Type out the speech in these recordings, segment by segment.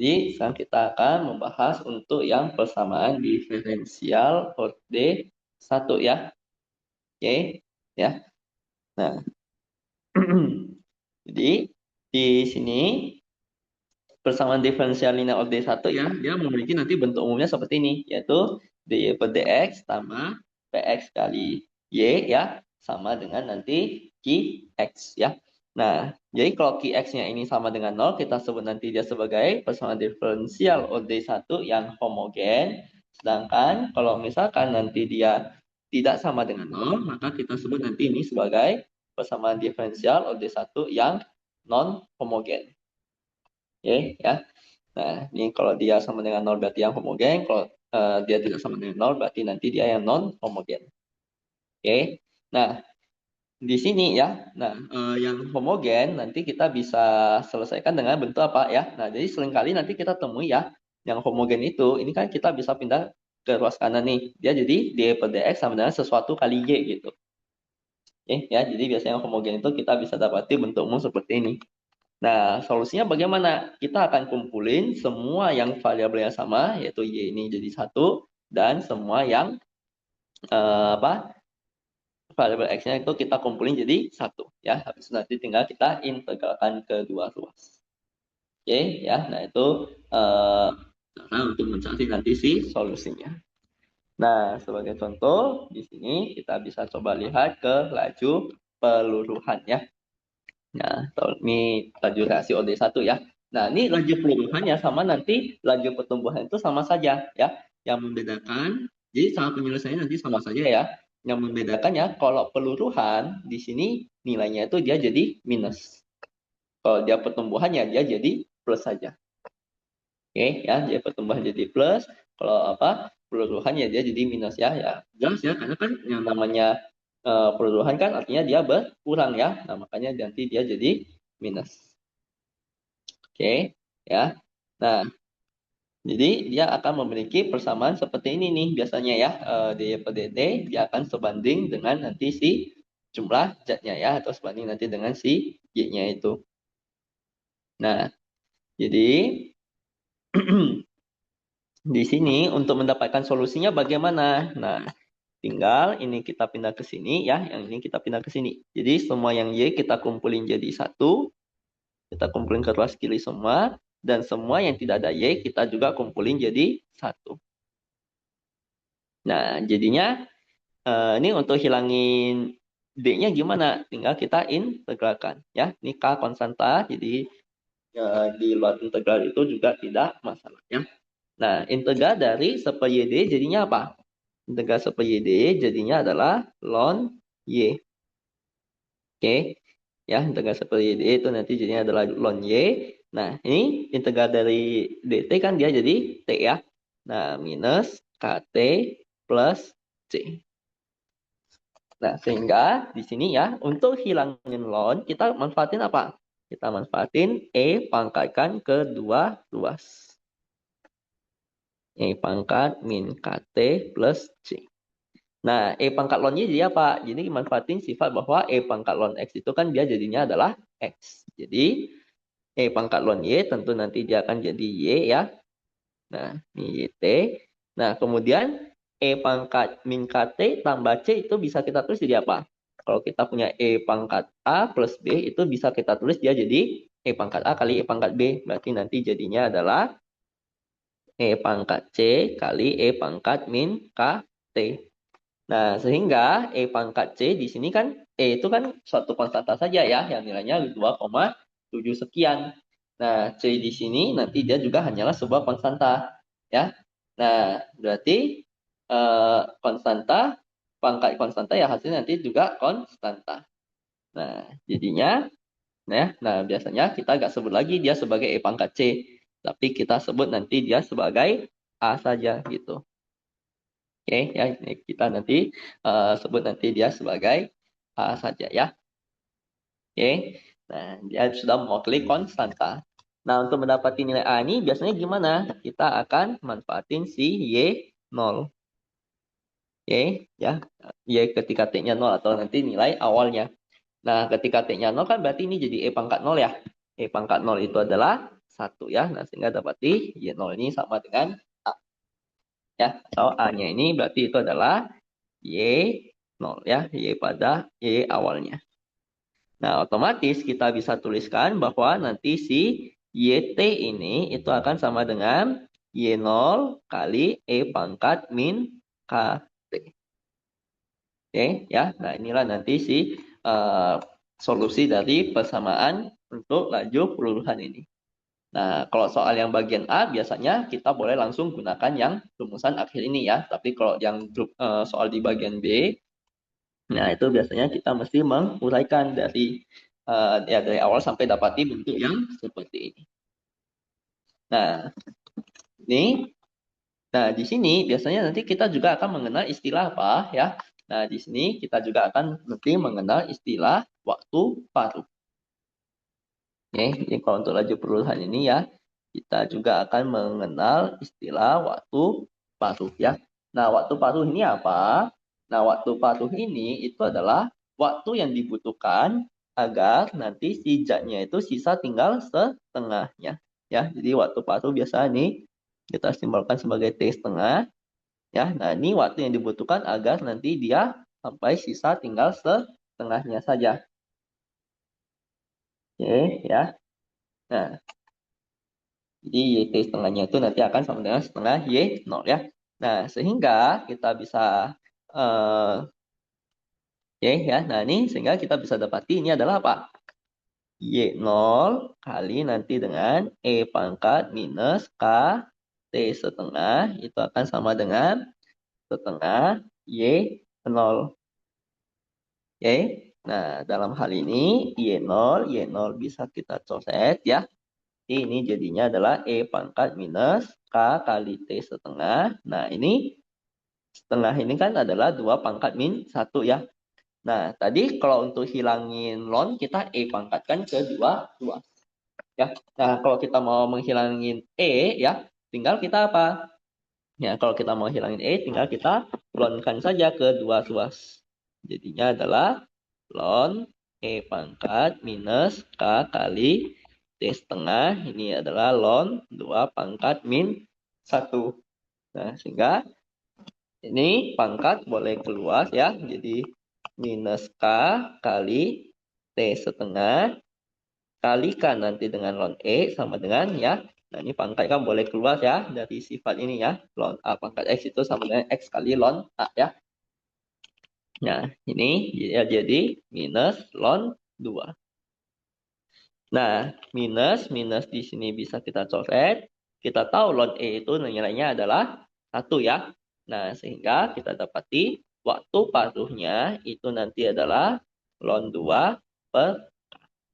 Jadi sekarang kita akan membahas untuk yang persamaan diferensial OD 1 ya. Oke, ya. Nah, jadi di sini persamaan diferensial linear OD 1 ya, dia memiliki nanti bentuk umumnya seperti ini, yaitu dy per dx tambah px kali y ya, sama dengan nanti qx ya. Nah, jadi kalau qx-nya ini sama dengan 0, kita sebut nanti dia sebagai persamaan diferensial OD 1 yang homogen. Sedangkan kalau misalkan nanti dia tidak sama dengan 0, maka kita sebut nanti ini sebagai persamaan diferensial OD 1 yang non homogen. Oke, ya. Nah, ini kalau dia sama dengan 0 berarti yang homogen, kalau dia tidak sama dengan 0 berarti nanti dia yang non homogen. Oke. Nah, di sini ya. Nah, yang homogen nanti kita bisa selesaikan dengan bentuk apa ya? Nah, jadi seringkali nanti kita temui ya, yang homogen itu ini kan kita bisa pindah ke ruas kanan nih. Dia jadi dy per dx sama dengan sesuatu kali y gitu. Oke, ya. Jadi biasanya yang homogen itu kita bisa dapati bentuk umum seperti ini. Nah, solusinya bagaimana? Kita akan kumpulin semua yang variabelnya sama, yaitu y ini jadi 1, dan semua yang variabel x-nya itu kita kumpulin jadi 1. Ya, habis itu nanti tinggal kita integralkan kedua ruas. Oke, ya. Nah, itu cara untuk mencari nanti si solusinya. Nah, sebagai contoh, di sini kita bisa coba lihat ke laju peluruhan ya. Nah, ini laju reaksi OD1 ya. Nah, ini laju peluruhannya sama nanti laju pertumbuhan itu sama saja ya. Yang membedakan, jadi cara penyelesaiannya nanti sama saja ya. Yang membedakannya kalau peluruhan di sini nilainya itu dia jadi minus. Kalau dia pertumbuhannya dia jadi plus saja. Oke ya, dia pertumbuhan jadi plus. Kalau peluruhannya dia jadi minus ya. Ya, jelas ya, karena kan yang namanya peluruhan kan artinya dia berkurang ya. Nah, makanya nanti dia jadi minus. Oke, ya. Nah, jadi dia akan memiliki persamaan seperti ini nih biasanya ya. dy per dt dia akan sebanding dengan nanti si jumlah zatnya ya, atau sebanding nanti dengan si y-nya itu. Nah, jadi di sini untuk mendapatkan solusinya bagaimana? Nah, tinggal ini kita pindah ke sini ya, yang ini kita pindah ke sini. Jadi semua yang y kita kumpulin jadi 1, kita kumpulin ke ruas kiri semua, dan semua yang tidak ada y kita juga kumpulin jadi 1. Nah, jadinya ini untuk hilangin d-nya gimana? Tinggal kita integralkan ya. Ini k konstanta, jadi di luar integral itu juga tidak masalah ya. Nah, integral dari 1 per yd jadinya apa? Integral 1 per yd jadinya adalah ln y. Oke. Ya, integral 1 per yd itu nanti jadinya adalah ln y. Nah, ini integral dari dt kan dia jadi t ya. Nah, minus kt plus c. Nah, sehingga di sini ya, untuk hilangin ln, kita manfaatin apa? Kita manfaatin E pangkatkan kedua ruas. E pangkat min KT plus C. Nah, E pangkat ln-nya jadi apa? Jadi manfaatin sifat bahwa E pangkat ln X itu kan dia jadinya adalah X. Jadi, E pangkat ln Y tentu nanti dia akan jadi Y ya. Nah, ini YT. Nah, kemudian E pangkat min KT tambah C itu bisa kita tulis jadi apa? Kalau kita punya E pangkat A plus B itu bisa kita tulis dia jadi E pangkat A kali E pangkat B. Berarti nanti jadinya adalah E pangkat C kali E pangkat min KT. Nah, sehingga E pangkat C di sini kan E itu kan suatu konstanta saja ya, yang nilainya 2,7 sekian. Nah, C di sini nanti dia juga hanyalah sebuah konstanta ya. Nah, berarti konstanta, pangkat konstanta ya hasilnya nanti juga konstanta. Nah, jadinya nah biasanya kita nggak sebut lagi dia sebagai E pangkat C, tapi kita sebut nanti dia sebagai A saja gitu. Oke ya, ini kita nanti sebut nanti dia sebagai A saja ya. Oke. Nah, dia sudah mewakili konstanta. Nah, untuk mendapati nilai A ini biasanya gimana? Kita akan manfaatin si Y0. Oke, ya. Y ketika T-nya 0 atau nanti nilai awalnya. Nah, ketika T-nya 0 kan berarti ini jadi E pangkat 0 ya. E pangkat 0 itu adalah 1 ya. Nah, sehingga dapati Y0 ini sama dengan A. Ya, atau A-nya ini berarti itu adalah Y0 ya, Y awalnya. Nah, otomatis kita bisa tuliskan bahwa nanti si YT ini itu akan sama dengan Y0 kali E pangkat min KT. Oke, ya. Nah, inilah nanti si solusi dari persamaan untuk laju peruluhan ini. Nah, kalau soal yang bagian A, biasanya kita boleh langsung gunakan yang rumusan akhir ini ya. Tapi kalau yang soal di bagian B, nah itu biasanya kita mesti menguraikan dari dari awal sampai dapati bentuk yang seperti ini. Nah, ini. Nah, di sini biasanya nanti kita juga akan mengenal istilah apa ya. Nah, di sini kita juga akan nanti mengenal istilah waktu paruh. Oke, jadi kalau untuk laju peruluhan ini ya, kita juga akan mengenal istilah waktu paruh ya. Nah, waktu paruh ini apa? Nah, waktu paruh ini itu adalah waktu yang dibutuhkan agar nanti si zatnya itu sisa tinggal setengahnya. Ya, jadi waktu paruh biasa nih kita simbolkan sebagai T setengah. Ya, nah ini waktu yang dibutuhkan agar nanti dia sampai sisa tinggal setengahnya saja. Oke, ya. Nah, jadi YT setengahnya itu nanti akan sama dengan setengah Y0 ya. Nah, sehingga kita bisa ya. Nah, ini sehingga kita bisa dapati ini adalah apa? Y0 kali nanti dengan E pangkat minus K T setengah itu akan sama dengan setengah Y0. Oke. Nah, dalam hal ini Y0 bisa kita coret ya. Ini jadinya adalah E pangkat minus K kali T setengah. Nah, ini setengah ini kan adalah 2 pangkat min 1 ya. Nah, tadi kalau untuk hilangin ln, kita E pangkatkan ke 2. Ya. Nah, kalau kita mau menghilangin E ya, tinggal kita apa? Ya, kalau kita mau hilangin E, tinggal kita ln-kan saja ke 2 ruas. Jadinya adalah ln E pangkat minus K kali T setengah. Ini adalah ln 2 pangkat min 1. Nah, sehingga ini pangkat boleh keluar ya. Jadi minus K kali T setengah kalikan nanti dengan ln E sama dengan ya. Nah, ini pangkat kan boleh keluar ya dari sifat ini ya. Ln A pangkat X itu sama dengan X kali ln A ya. Nah, ini jadi minus ln 2. Nah, minus di sini bisa kita coret. Kita tahu ln E itu nilainya adalah 1 ya. Nah, sehingga kita dapati waktu paruhnya itu nanti adalah ln 2 per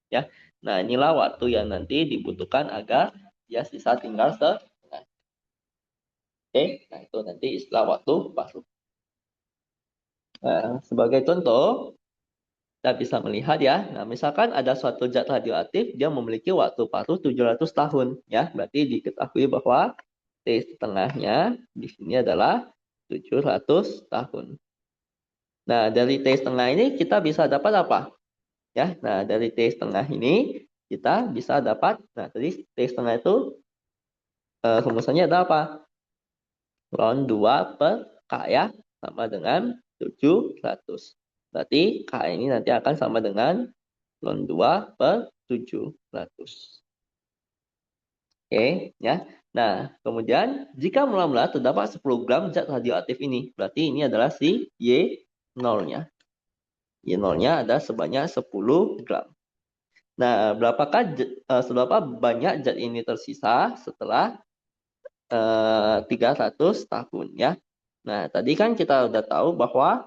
ya. Nah, inilah waktu yang nanti dibutuhkan agar dia sisa tinggal setengah. Oke, nah itu nanti istilah waktu paruh. Nah, sebagai contoh, kita bisa melihat ya. Nah, misalkan ada suatu zat radioaktif, dia memiliki waktu paruh 700 tahun. Ya, berarti diketahui bahwa T setengahnya di sini adalah 700 tahun. Nah, dari T setengah ini kita bisa dapat apa? Ya, nah dari T setengah ini kita bisa dapat, nah tadi T setengah itu rumusannya ada apa? Ln 2 per K ya, sama dengan 700. Berarti K ini nanti akan sama dengan ln 2 per 700. Oke, ya. Nah, kemudian jika mula-mula terdapat 10 gram zat radioaktif ini, berarti ini adalah si Y0-nya. Y0-nya ada sebanyak 10 gram. Nah, seberapa banyak zat ini tersisa setelah 300 tahun ya. Nah, tadi kan kita udah tahu bahwa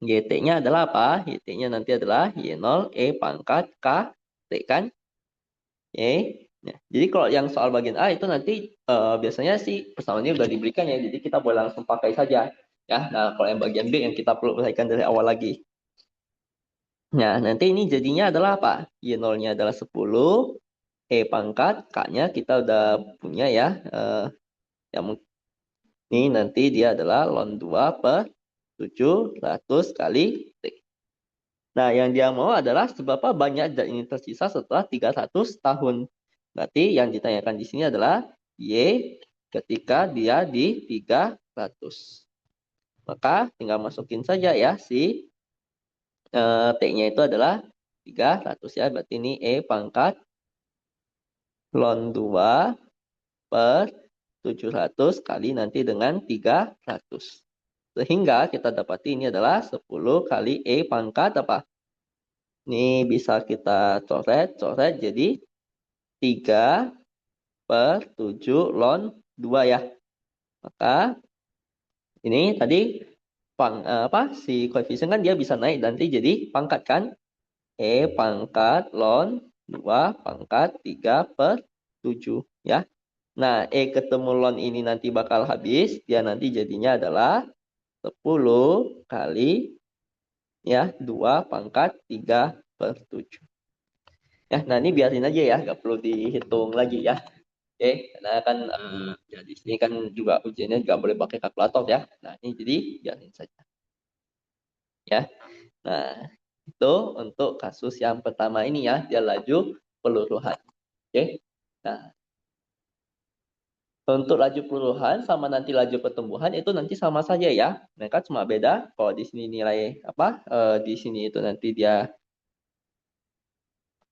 YT-nya adalah apa? YT-nya nanti adalah Y0 E pangkat K T kan? Oke. Nah, jadi kalau yang soal bagian A itu nanti biasanya sih persamaannya udah diberikan ya. Jadi kita boleh langsung pakai saja ya. Nah, kalau yang bagian B yang kita perlu perhatikan dari awal lagi. Nah, nanti ini jadinya adalah apa? Y0-nya adalah 10, E pangkat, K-nya kita udah punya ya. Yang ini nanti dia adalah ln 2 per 700 kali T. Nah, yang dia mau adalah seberapa banyak zat ini tersisa setelah 300 tahun. Berarti yang ditanyakan di sini adalah Y ketika dia di 300. Maka tinggal masukin saja ya si T-nya itu adalah 300 ya. Berarti ini E pangkat ln 2 per 700 kali nanti dengan 300. Sehingga kita dapati ini adalah 10 kali E pangkat apa? Ini bisa kita coret jadi 3 per 7 ln 2 ya. Maka ini tadi si koefisien kan dia bisa naik nanti jadi pangkat kan? E pangkat ln 2 pangkat 3 per 7 ya. Nah, E ketemu ln ini nanti bakal habis, dia nanti jadinya adalah 10 kali ya 2 pangkat 3 per 7. Ya, nah ini biarin aja ya, nggak perlu dihitung lagi ya. Oke, karena kan ya di sini kan juga ujiannya nggak boleh pakai kalkulator ya. Nah, ini jadi biarin saja. Ya. Nah, itu untuk kasus yang pertama ini ya, dia laju peluruhan. Oke. Nah, untuk laju peluruhan sama nanti laju pertumbuhan itu nanti sama saja ya. Mereka cuma beda kalau di sini nilai apa? Di sini itu nanti dia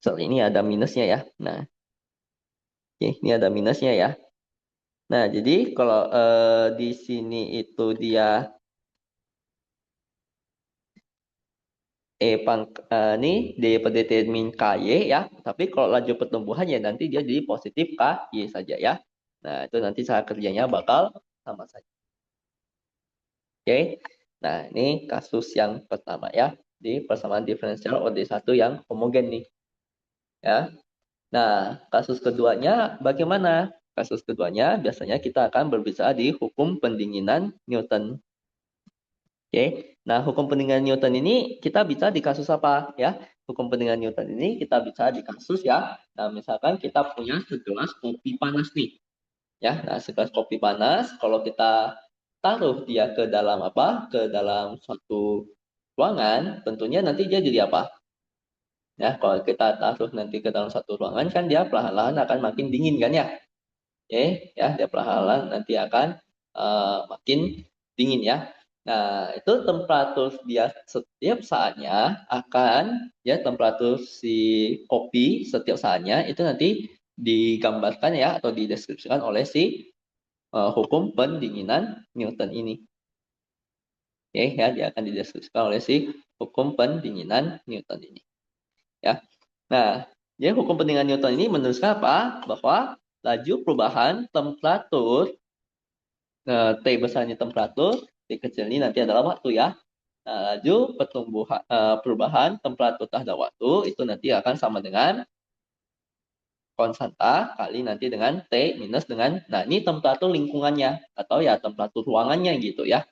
ini ada minusnya ya. Nah, oke, ini ada minusnya ya. Nah, jadi kalau di sini itu dia ini D per dt min KY ya. Tapi kalau laju pertumbuhan ya nanti dia jadi positif KY saja ya. Nah, itu nanti cara kerjanya bakal sama saja. Oke. Nah, ini kasus yang pertama ya. Di persamaan diferensial OD1 yang homogen nih. Ya. Nah, kasus keduanya bagaimana? Kasus keduanya biasanya kita akan berbicara di hukum pendinginan Newton. Oke, nah hukum pendinginan Newton ini kita bisa di kasus apa ya? Hukum pendinginan Newton ini kita bisa di kasus ya. Nah, misalkan kita punya segelas kopi panas nih, ya. Nah, segelas kopi panas, kalau kita taruh dia ke dalam apa? Ke dalam suatu ruangan, tentunya nanti dia jadi apa? Ya, kalau kita taruh nanti ke dalam satu ruangan kan dia perlahan-lahan akan makin dingin kan ya? Oke, ya dia perlahan nanti akan makin dingin ya. Nah, itu temperatur dia setiap saatnya akan ya temperatur si kopi setiap saatnya itu nanti digambarkan ya atau dideskripsikan oleh si hukum pendinginan Newton ini. Oke, ya dia akan dideskripsikan oleh si hukum pendinginan Newton ini. Ya. Nah, jadi hukum pendinginan Newton ini menuliskan apa? Bahwa laju perubahan temperatur T besarnya temperatur, T kecil ini nanti adalah waktu ya. Nah, laju perubahan temperatur terhadap waktu itu nanti akan sama dengan konstanta kali nanti dengan T minus dengan, nah ini temperatur lingkungannya atau ya temperatur ruangannya gitu ya.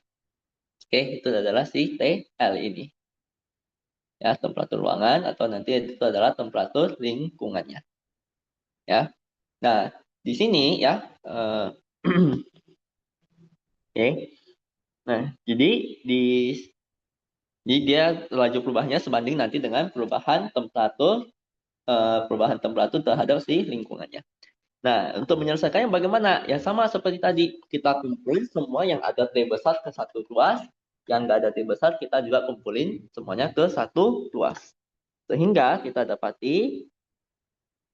Oke, itu adalah si TL ini. Ya, temperatur ruangan atau nanti itu adalah temperatur lingkungannya. Ya. Nah, di sini ya oke. Nah, jadi dia laju perubahannya sebanding nanti dengan perubahan temperatur terhadap si lingkungannya. Nah, untuk menyelesaikannya bagaimana? Ya sama seperti tadi, kita kumpulin semua yang ada T besar ke satu ruas, yang nggak ada T besar kita juga kumpulin semuanya ke satu ruas. Sehingga kita dapati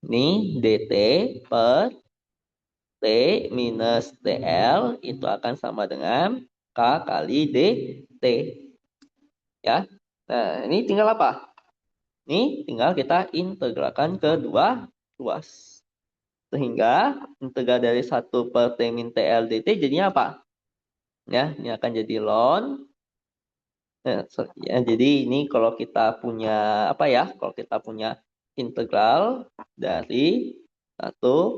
ini dt per T minus TL itu akan sama dengan K kali dt. Ya. Nah, ini tinggal apa? Ini tinggal kita integralkan ke dua ruas. Sehingga integral dari 1 per T min TL dt jadinya apa? Ya, ini akan jadi ln. Ya, jadi ini kalau kita punya apa ya? Kalau kita punya integral dari 1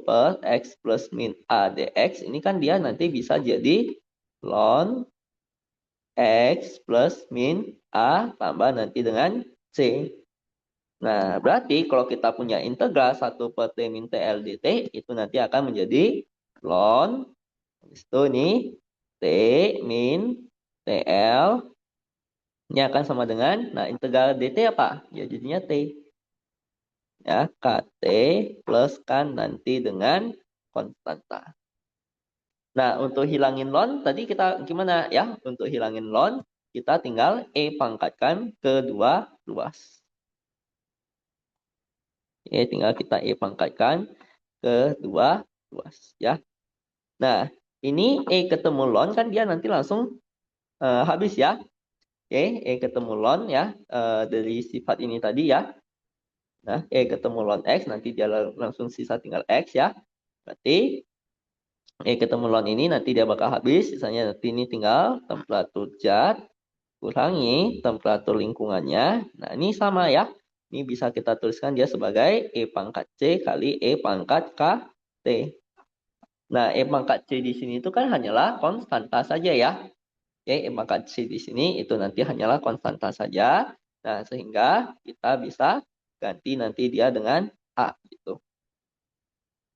per X plus min A dx, ini kan dia nanti bisa jadi ln X plus min A tambah nanti dengan C. Nah, berarti kalau kita punya integral 1 per T min TL dt, itu nanti akan menjadi ln, itu nih, T min TL, ini akan sama dengan, nah integral dt apa? Ya jadinya T. ya, KT pluskan nanti dengan konstanta. Nah, untuk hilangin ln tadi kita gimana ya? Untuk hilangin ln kita tinggal E pangkatkan ke dua ruas. Oke, tinggal kita E pangkatkan ke dua ruas ya. Nah, ini E ketemu ln kan dia nanti langsung habis ya. Oke, E ketemu ln ya dari sifat ini tadi ya. Nah, E ketemu ln X nanti dia langsung sisa tinggal X ya. Berarti E ketemu ln ini nanti dia bakal habis. Sisanya nanti ini tinggal temperatur zat kurangi temperatur lingkungannya. Nah, ini sama ya. Ini bisa kita tuliskan dia sebagai E pangkat C kali E pangkat KT. Nah, E pangkat C di sini itu kan hanyalah konstanta saja ya. Oke, E pangkat C di sini itu nanti hanyalah konstanta saja. Nah, sehingga kita bisa ganti nanti dia dengan A gitu.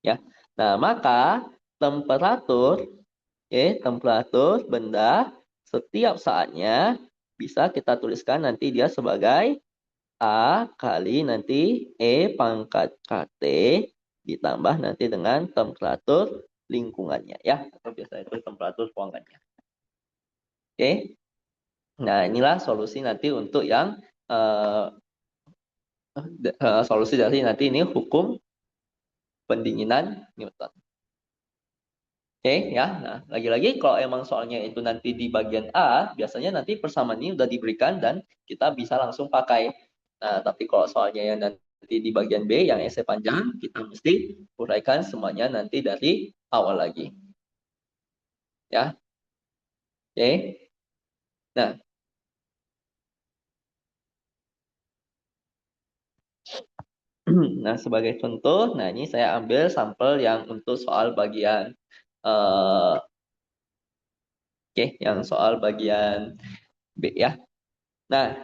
Ya. Nah, maka temperatur temperatur benda setiap saatnya bisa kita tuliskan nanti dia sebagai A kali nanti E pangkat KT ditambah nanti dengan temperatur lingkungannya ya, atau biasa itu temperatur ruangannya. Oke. Nah, inilah solusi nanti untuk yang solusi dari nanti ini hukum pendinginan Newton. Oke ya. Nah, lagi-lagi kalau emang soalnya itu nanti di bagian A, biasanya nanti persamaan ini udah diberikan dan kita bisa langsung pakai. Nah, tapi kalau soalnya yang nanti di bagian B yang esai panjang, kita mesti uraikan semuanya nanti dari awal lagi. Ya. Oke. Nah, nah sebagai contoh, nah ini saya ambil sampel yang untuk soal bagian yang soal bagian B ya. Nah,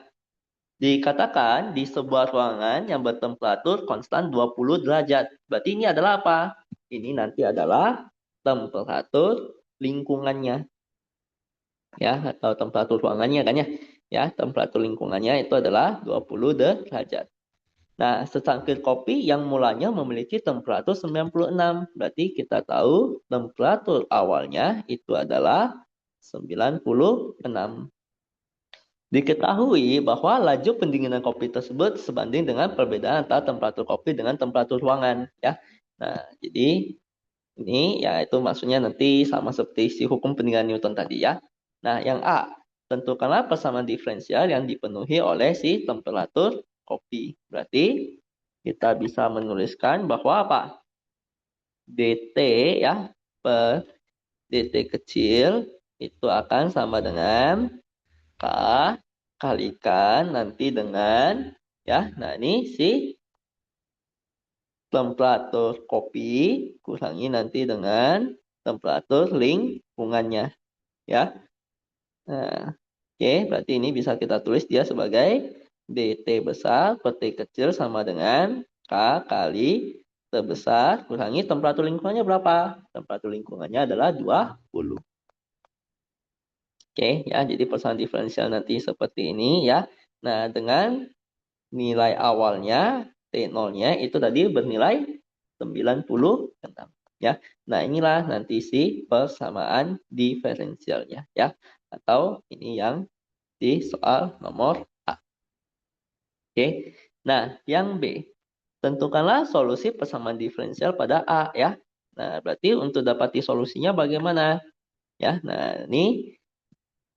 dikatakan di sebuah ruangan yang bertemperatur konstan 20 derajat. Berarti ini adalah apa? Ini nanti adalah temperatur lingkungannya. Ya, atau temperatur ruangannya kan ya. Ya, temperatur lingkungannya itu adalah 20 derajat. Nah, secangkir kopi yang mulanya memiliki temperatur 96. Berarti kita tahu temperatur awalnya itu adalah 96. Diketahui bahwa laju pendinginan kopi tersebut sebanding dengan perbedaan antara temperatur kopi dengan temperatur ruangan ya. Nah, jadi ini ya itu maksudnya nanti sama seperti si hukum pendinginan Newton tadi ya. Nah, yang A, tentukanlah persamaan diferensial yang dipenuhi oleh si temperatur kopi. Berarti kita bisa menuliskan bahwa apa? dt ya per dt kecil itu akan sama dengan K kalikan nanti dengan ya. Nah, ini si temperatur kopi kurangi nanti dengan temperatur lingkungannya ya. Nah, oke, berarti ini bisa kita tulis dia sebagai dt besar per T kecil sama dengan K kali T besar kurangi temperatur lingkungannya berapa? Temperatur lingkungannya adalah 20. Oke, ya, jadi persamaan diferensial nanti seperti ini ya. Nah, dengan nilai awalnya T0-nya itu tadi bernilai 96 ya. Nah, inilah nanti si persamaan diferensialnya ya. Atau ini yang di soal nomor A. Oke. Nah, yang B. Tentukanlah solusi persamaan diferensial pada A ya. Nah, berarti untuk dapati solusinya bagaimana? Ya, nah ini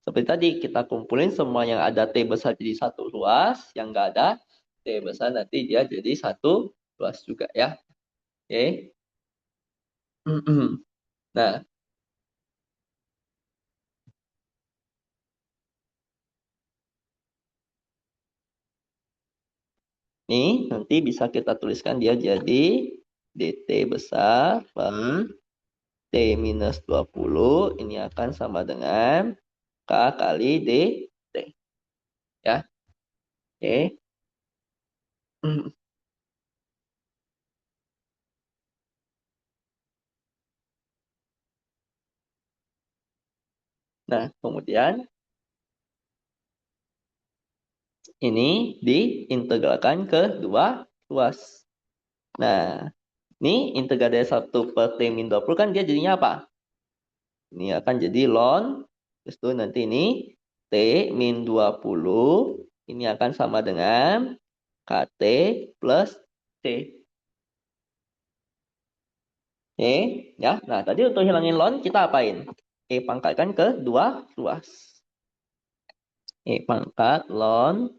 seperti tadi kita kumpulin semua yang ada T besar jadi satu ruas, yang nggak ada T besar nanti dia jadi satu ruas juga ya. Oke. Nah, ini nanti bisa kita tuliskan dia jadi dt besar per T minus 20 ini akan sama dengan K kali dt. Ya. Oke. Nah, kemudian ini diintegralkan ke dua ruas. Nah, ini integral dari 1 per T min 20 kan dia jadinya apa? Ini akan jadi ln, terus itu nanti ini T min 20, ini akan sama dengan KT plus T. Oke, ya. Nah, tadi untuk hilangin ln kita apain? Pangkatkan ke 2 ruas. Pangkat ln,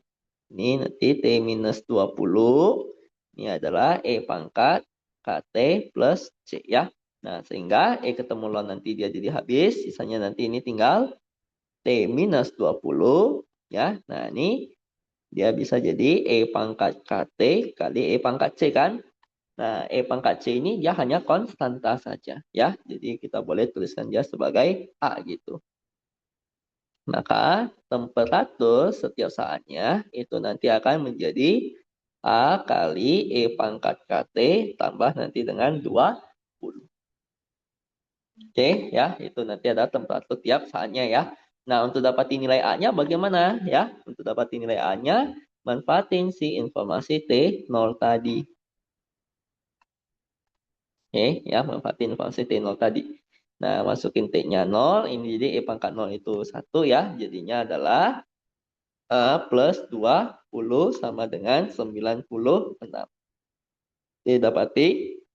ini nanti T minus 20, ini adalah pangkat KT plus C ya. Nah, sehingga ketemu ln nanti dia jadi habis, sisanya nanti ini tinggal T minus 20 ya. Nah, ini dia bisa jadi pangkat KT kali pangkat C kan. Nah, pangkat C ini dia hanya konstanta saja ya. Jadi kita boleh tuliskan dia sebagai A gitu. Maka temperatur setiap saatnya itu nanti akan menjadi A kali pangkat KT tambah nanti dengan 20. Oke ya, itu nanti ada temperatur tiap saatnya ya. Nah, untuk dapatin nilai A-nya bagaimana ya? Untuk dapatin nilai A-nya, manfaatin si informasi T0 tadi. Oke ya, manfaatin informasi T0 tadi. Nah, masukin T-nya 0, ini jadi pangkat 0 itu 1 ya. Jadinya adalah A plus 20 sama dengan 96. Didapati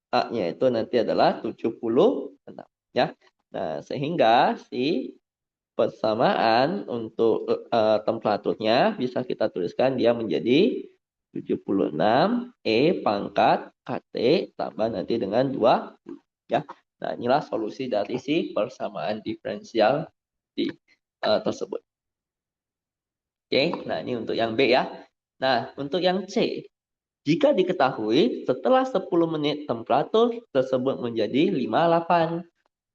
A-nya itu nanti adalah 76 ya. Nah, sehingga si persamaan untuk temperaturnya bisa kita tuliskan dia menjadi 76 pangkat KT tambah nanti dengan 20 ya. Nah, inilah solusi dari si persamaan diferensial tersebut. Oke, nah ini untuk yang B ya. Nah, untuk yang C, jika diketahui setelah 10 menit temperatur tersebut menjadi 58,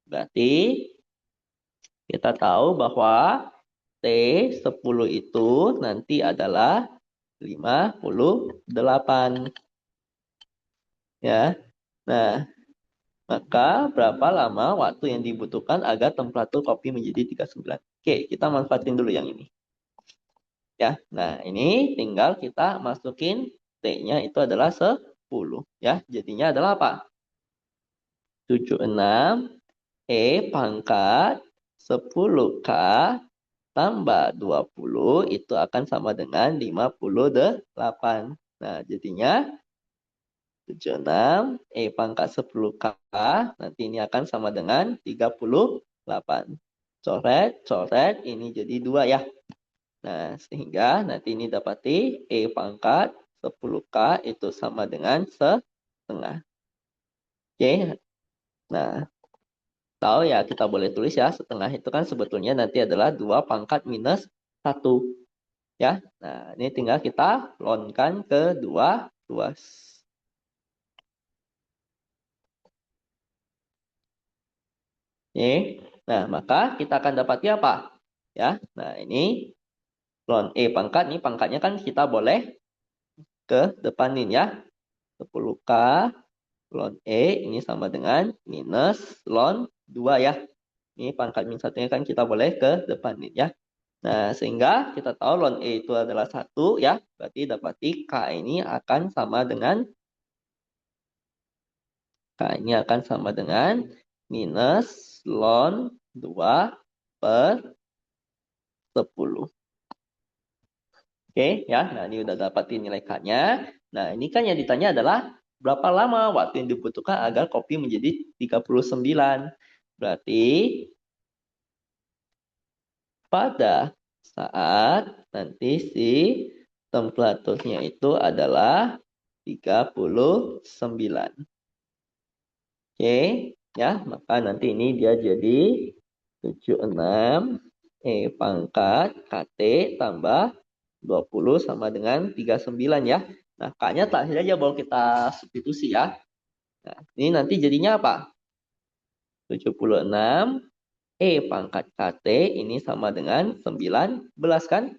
berarti kita tahu bahwa T10 itu nanti adalah 58. Ya. Nah, maka berapa lama waktu yang dibutuhkan agar temperatur kopi menjadi 39? Oke, kita manfaatin dulu yang ini. Ya. Nah, ini tinggal kita masukin T-nya itu adalah 10. Ya, jadinya adalah apa? 76 pangkat 10K tambah 20 itu akan sama dengan 58. Nah, jadinya 76 pangkat 10K nanti ini akan sama dengan 38. Coret, coret, ini jadi 2 ya. Nah, sehingga nanti ini dapati pangkat 10K itu sama dengan setengah. Oke, nah tahu ya kita boleh tulis ya setengah itu kan sebetulnya nanti adalah 2 pangkat minus 1 ya. Nah, ini tinggal kita lonkan ke 2 ruas. Oke. Nah, maka kita akan dapati apa? Ya. Nah, ini ln pangkat nih pangkatnya kan kita boleh ke depanin ya. 10K ln ini sama dengan minus ln 2 ya. Ini pangkat min 1-nya kan kita boleh ke depanin ya. Nah, sehingga kita tahu ln itu adalah 1 ya. Berarti dapati K ini akan sama dengan minus ln 2 per 10. Oke ya, nah ini udah dapatin nilai K-nya. Nah, ini kan yang ditanya adalah berapa lama waktu yang dibutuhkan agar kopi menjadi 39. Berarti pada saat nanti si temperaturnya itu adalah 39. Oke, ya, maka nanti ini dia jadi 76 pangkat KT tambah 20 sama dengan 39 ya. Nah, K-nya terakhir aja baru kita substitusi ya. Nah, ini nanti jadinya apa? 76 pangkat KT ini sama dengan 19 kan?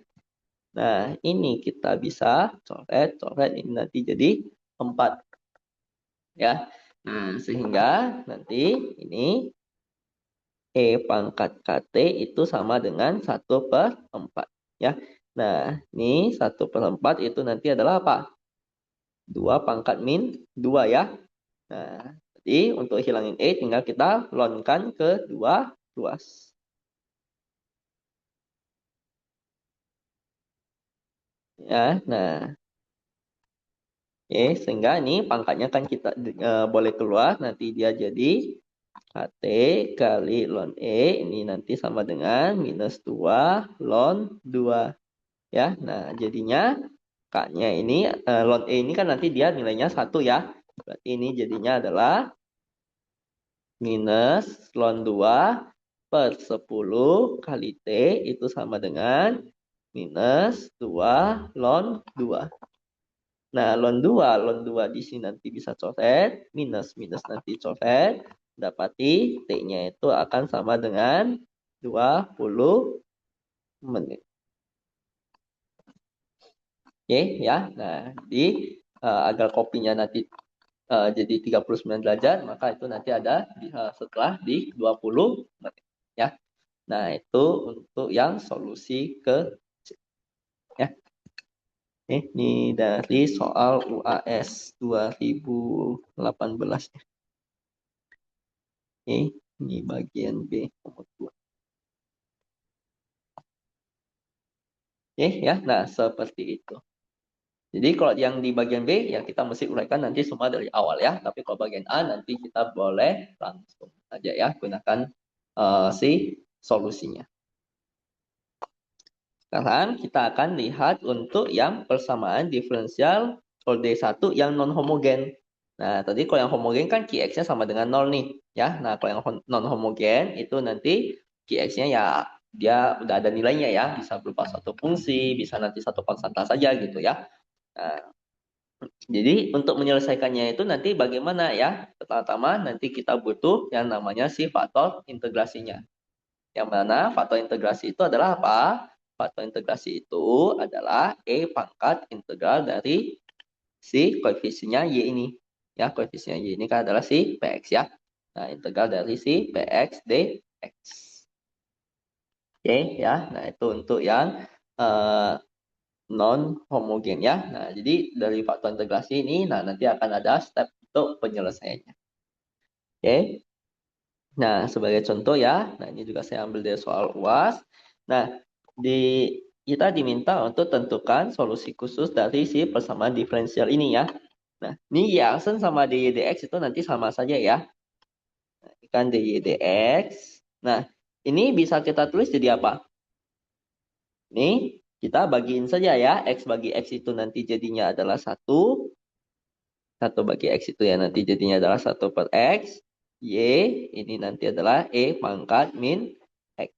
Nah, ini kita bisa coret ini nanti jadi 4 ya. Nah, sehingga nanti ini pangkat KT itu sama dengan 1/4 ya. Nah, ini 1/4 itu nanti adalah apa? 2 pangkat min 2 ya. Nah, jadi untuk hilangin E tinggal kita lonkan ke 2 ruas. Ya, nah. Oke, sehingga ini pangkatnya kan kita boleh keluar, nanti dia jadi HT kali ln E, ini nanti sama dengan minus 2 ln 2. Ya, nah jadinya K-nya ini, ln E ini kan nanti dia nilainya 1 ya. Berarti ini jadinya adalah minus ln 2 per 10 kali T itu sama dengan minus 2 ln 2. Nah, ln 2 di sini nanti bisa coret, minus minus nanti coret, dapati T-nya itu akan sama dengan 20 menit. Oke, ya. Nah, jadi agar kopinya nanti jadi 39 derajat, maka itu nanti ada setelah di 20 menit. Ya. Nah, itu untuk yang solusi ke ya. Ini dari soal UAS 2018. Oke, ini bagian B nomor 2. Oke, ya. Nah, seperti itu. Jadi kalau yang di bagian B, ya kita mesti uraikan nanti semua dari awal ya. Tapi kalau bagian A, nanti kita boleh langsung saja ya, gunakan si solusinya. Sekarang kita akan lihat untuk yang persamaan diferensial OD1 yang non-homogen. Nah, tadi kalau yang homogen kan Qx-nya sama dengan 0 nih. Ya, nah kalau yang non-homogen itu nanti Qx-nya ya dia udah ada nilainya ya. Bisa berupa satu fungsi, bisa nanti satu konstanta saja gitu ya. Nah, jadi untuk menyelesaikannya itu nanti bagaimana ya? Pertama-tama nanti kita butuh yang namanya si faktor integrasinya. Yang mana faktor integrasi itu adalah apa? Faktor integrasi itu adalah E pangkat integral dari si koefisiennya Y ini. Ya, koefisien Y ini kan adalah si Px ya. Nah, integral dari si Px dx. Oke ya. Nah, itu untuk yang non homogen ya. Nah, jadi dari faktor integrasi ini nah nanti akan ada step untuk penyelesaiannya. Oke. Nah, sebagai contoh ya, nah ini juga saya ambil dari soal UAS. Nah, kita diminta untuk tentukan solusi khusus dari si persamaan diferensial ini ya. Nah, ini Y aksen sama DY dx itu nanti sama saja ya. Nah, ini kan DY dx. Nah, ini bisa kita tulis jadi apa? Ini kita bagiin saja ya. X bagi X itu nanti jadinya adalah 1. 1 bagi X itu ya nanti jadinya adalah 1 per X. Y ini nanti adalah E pangkat min X.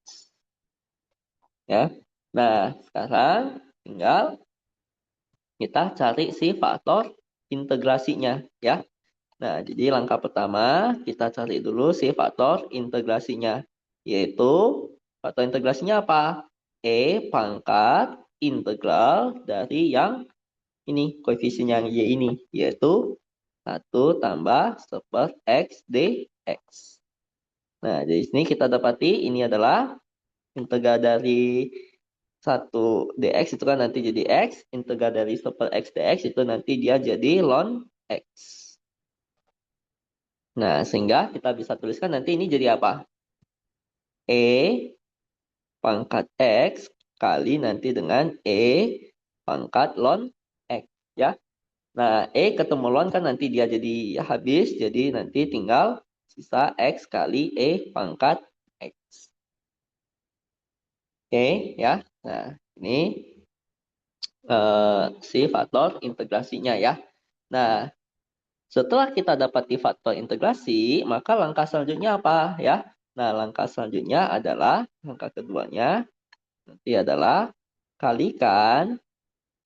Ya. Nah, sekarang tinggal kita cari si faktor integrasinya ya. Nah, jadi langkah pertama kita cari dulu si faktor integrasinya. Yaitu faktor integrasinya apa? E pangkat integral dari yang ini koefisien yang Y ini yaitu 1 tambah 1 per X dx. Nah, dari sini kita dapati ini adalah integral dari 1 dx itu kan nanti jadi X. Integral dari 1 per X dx itu nanti dia jadi ln X. Nah, sehingga kita bisa tuliskan nanti ini jadi apa? E pangkat X kali nanti dengan E pangkat ln X. Ya. Nah, E ketemu ln kan nanti dia jadi habis. Jadi nanti tinggal sisa X kali E pangkat X. Oke, ya. Nah, ini si faktor integrasinya ya. Nah, setelah kita dapati faktor integrasi, maka langkah selanjutnya apa ya? Nah, langkah selanjutnya adalah langkah keduanya nanti adalah kalikan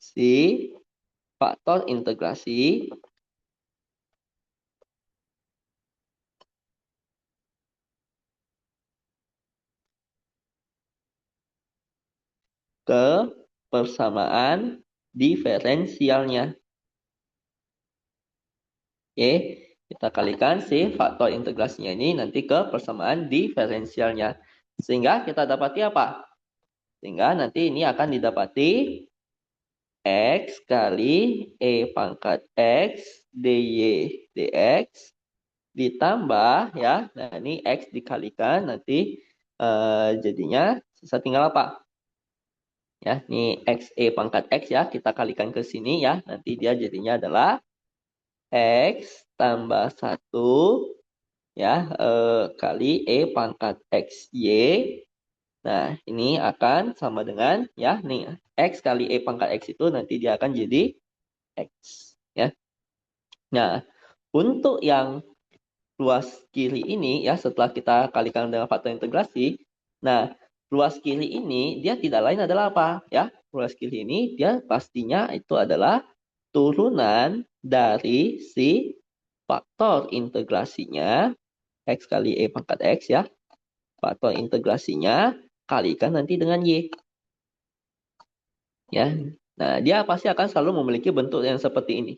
si faktor integrasi ke persamaan diferensialnya. Oke, kita kalikan si faktor integrasinya ini nanti ke persamaan diferensialnya. Sehingga kita dapati apa? Sehingga nanti ini akan didapati X kali E pangkat X DY dx ditambah ya. Nah, ini X dikalikan nanti jadinya sisa tinggal apa? Ya, ini X E pangkat X ya, kita kalikan ke sini ya. Nanti dia jadinya adalah X tambah 1 ya kali E pangkat XY. Nah, ini akan sama dengan ya nih X kali E pangkat X itu nanti dia akan jadi X ya. Nah, untuk yang luas kiri ini ya setelah kita kalikan dengan faktor integrasi, nah luas kiri ini dia tidak lain adalah apa ya? Luas kiri ini dia pastinya itu adalah turunan dari si faktor integrasinya X kali E pangkat X ya. Faktor integrasinya kalikan nanti dengan Y. Ya. Nah, dia pasti akan selalu memiliki bentuk yang seperti ini.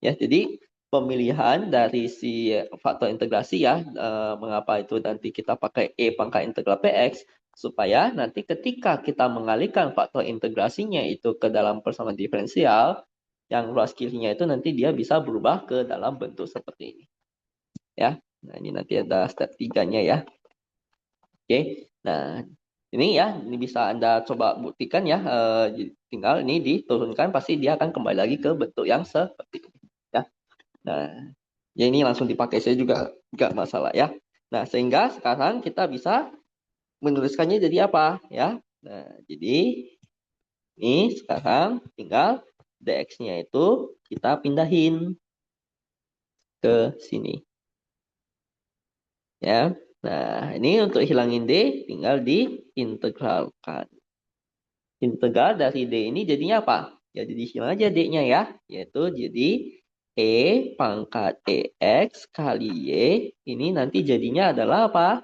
Ya, jadi pemilihan dari si faktor integrasi ya, mengapa itu nanti kita pakai E pangkat integral PX, supaya nanti ketika kita mengalihkan faktor integrasinya itu ke dalam persamaan diferensial, yang luas kirinya itu nanti dia bisa berubah ke dalam bentuk seperti ini. Ya, nah ini nanti ada step 3-nya ya. Oke, nah ini ya, ini bisa Anda coba buktikan ya, tinggal ini diturunkan, pasti dia akan kembali lagi ke bentuk yang seperti ini. Ya. Nah, ya ini langsung dipakai saya juga nggak masalah ya. Nah, sehingga sekarang kita bisa menuliskannya jadi apa ya? Nah, jadi ini sekarang tinggal dx-nya itu kita pindahin ke sini. Ya. Nah, ini untuk hilangin D tinggal diintegralkan. Integral dari D ini jadinya apa? Ya jadi hilang aja D-nya ya. Yaitu jadi E pangkat EX kali Y. Ini nanti jadinya adalah apa?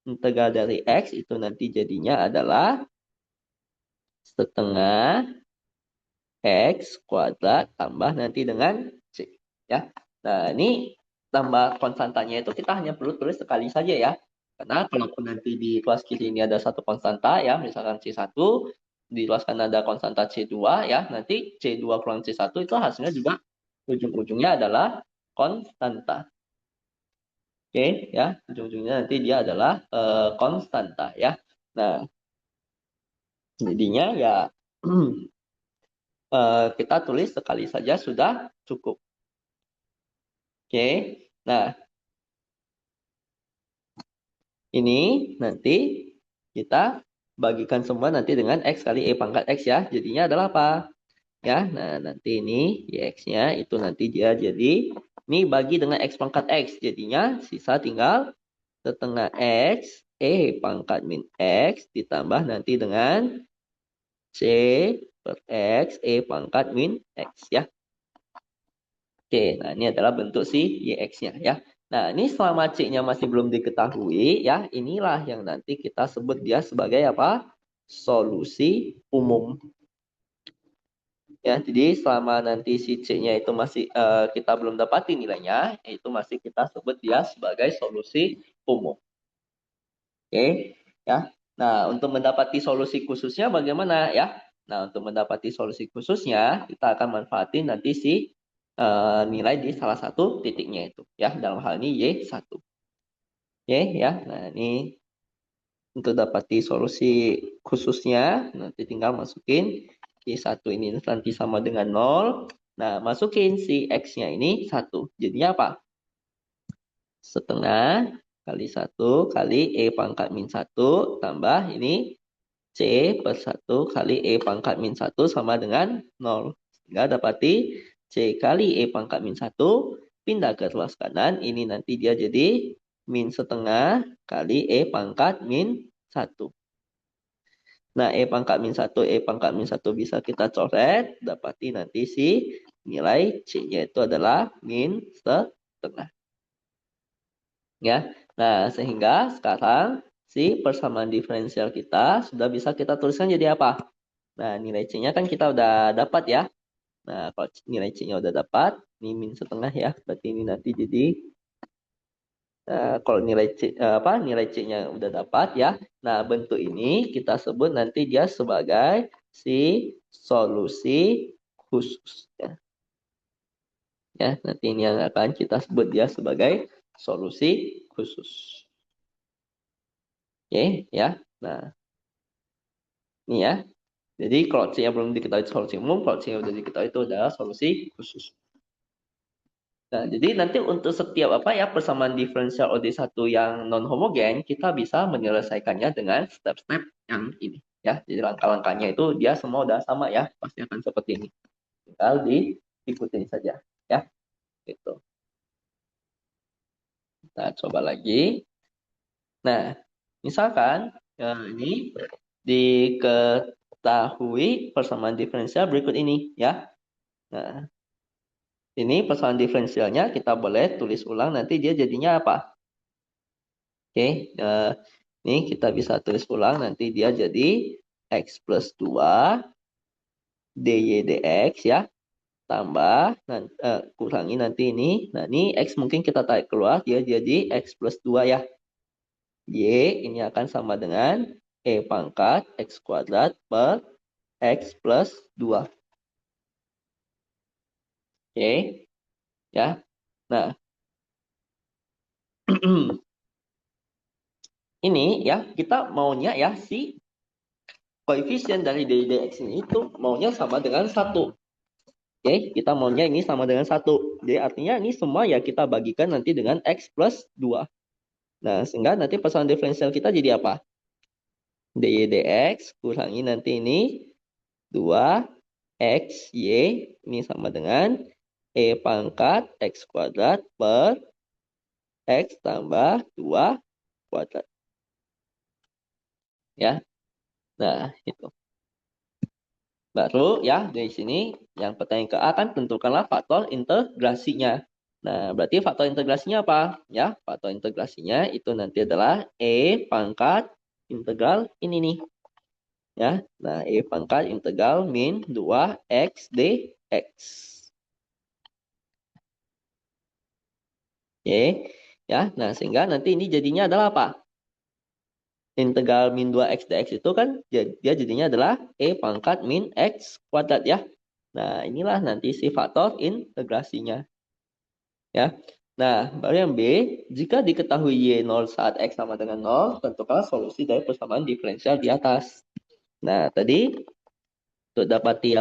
Integral dari X itu nanti jadinya adalah setengah X kuadrat tambah nanti dengan C. Ya. Nah ini tambah konstantanya itu kita hanya perlu tulis sekali saja ya. Karena kalaupun nanti di kelas kiri ini ada satu konstanta ya, misalkan C1, di luas kanan ada konstanta C2 ya, nanti C2 kurang C1 itu hasilnya juga ujung-ujungnya adalah konstanta. Oke ya, ujung-ujungnya nanti dia adalah konstanta ya. Nah, jadinya ya kita tulis sekali saja sudah cukup. Oke, nah ini nanti kita bagikan semua nanti dengan X kali E pangkat X ya. Jadinya adalah apa? Ya, nah nanti ini X-nya itu nanti dia jadi, ini bagi dengan X pangkat X. Jadinya sisa tinggal setengah X, E pangkat min X, ditambah nanti dengan C per X, E pangkat min X ya. Oke, nah ini adalah bentuk si YX-nya ya. Nah, ini selama C-nya masih belum diketahui ya, inilah yang nanti kita sebut dia sebagai apa? Solusi umum. Ya, jadi selama nanti si C-nya itu masih kita belum dapati nilainya, itu masih kita sebut dia sebagai solusi umum. Oke, ya. Nah, untuk mendapati solusi khususnya bagaimana ya? Nah, untuk mendapati solusi khususnya, kita akan manfaatin nanti si nilai di salah satu titiknya itu ya, dalam hal ini Y1. Oke ya. Nah, ini untuk dapati solusi khususnya nanti tinggal masukin Y1 ini nanti sama dengan 0. Nah, masukin si X-nya ini 1. Jadinya apa? Setengah kali 1 kali E pangkat min 1 tambah ini C per 1 kali E pangkat min 1 sama dengan 0. Sehingga dapati C kali E pangkat min 1 pindah ke ruas kanan. Ini nanti dia jadi min setengah kali E pangkat min 1. Nah, E pangkat min 1, E pangkat min 1 bisa kita coret. Dapati nanti si nilai C-nya itu adalah min setengah. Ya, nah sehingga sekarang si persamaan diferensial kita sudah bisa kita tuliskan jadi apa? Nah, nilai C-nya kan kita udah dapat ya. Nah, kalau nilai C-nya udah dapat, ini min setengah ya. Berarti ini nanti jadi kalau nilai nilai C-nya udah dapat ya. Nah, bentuk ini kita sebut nanti dia sebagai si solusi khusus. Ya, nanti ini yang akan kita sebut dia sebagai solusi khusus. Oke, ya. Nah, ini ya. Jadi kalau C yang belum diketahui solusi umum, kalau C yang sudah diketahui itu adalah solusi khusus. Nah, jadi nanti untuk setiap persamaan diferensial OD1 yang non homogen, kita bisa menyelesaikannya dengan step-step yang ini ya. Jadi langkah-langkahnya itu dia semua udah sama ya, pasti akan seperti ini. Tinggal diikutin saja ya. Gitu. Kita coba lagi. Nah, misalkan ini diketahui persamaan diferensial berikut ini ya. Nah, ini persamaan diferensialnya kita boleh tulis ulang, nanti dia jadinya apa? Oke, ini kita bisa tulis ulang, nanti dia jadi X plus 2 dy dx ya, tambah, kurangi nanti ini. Nah, ini X mungkin kita tarik keluar, dia jadi X plus 2 ya. Y ini akan sama dengan E pangkat X kuadrat per X plus 2. Oke, ya. Nah, ini ya kita maunya ya si koefisien dari dy dx ini itu maunya sama dengan 1. Oke, kita maunya ini sama dengan 1. Jadi artinya ini semua ya kita bagikan nanti dengan X plus 2. Nah, sehingga nanti persamaan diferensial kita jadi apa? Dy dx kurangi nanti ini 2 x y ini sama dengan E pangkat X kuadrat per X tambah 2 kuadrat. Ya, nah itu. Baru ya dari sini yang pertanyaan ke A kan tentukanlah faktor integrasinya. Nah, berarti faktor integrasinya apa? Ya, faktor integrasinya itu nanti adalah E pangkat integral ini nih. Ya, nah E pangkat integral min 2x dx. Oke, ya. Nah, sehingga nanti ini jadinya adalah apa? Integral min 2x dx itu kan dia jadinya adalah E pangkat min x kuadrat ya. Nah, inilah nanti si faktor integrasinya. Ya. Nah, baru yang B, jika diketahui Y0 saat X sama dengan 0, tentukanlah solusi dari persamaan diferensial di atas. Nah, tadi untuk dapati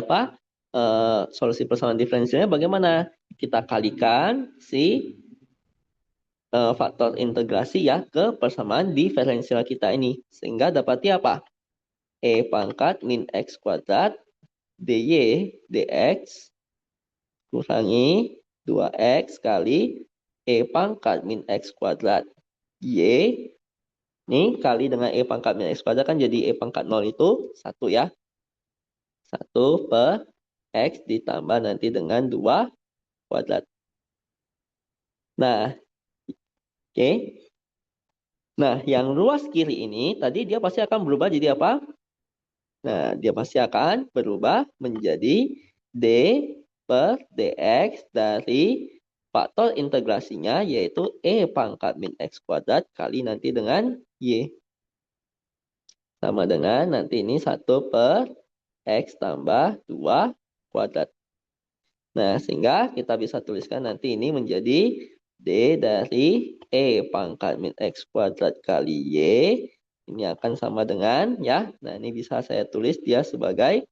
solusi persamaan diferensialnya bagaimana? Kita kalikan si faktor integrasi ya ke persamaan diferensial kita ini. Sehingga dapati apa? E pangkat min X kuadrat dy dx kurangi 2x kali E pangkat min X kuadrat Y. Ini kali dengan E pangkat min X kuadrat kan jadi E pangkat 0 itu 1 ya. 1 per X ditambah nanti dengan 2 kuadrat. Nah, oke. Nah, yang ruas kiri ini tadi dia pasti akan berubah jadi apa? Nah, dia pasti akan berubah menjadi D per dx dari faktor integrasinya yaitu E pangkat min X kuadrat kali nanti dengan Y. Sama dengan nanti ini 1 per X tambah 2 kuadrat. Nah, sehingga kita bisa tuliskan nanti ini menjadi D dari E pangkat min X kuadrat kali Y. Ini akan sama dengan ya. Nah, ini bisa saya tulis dia sebagai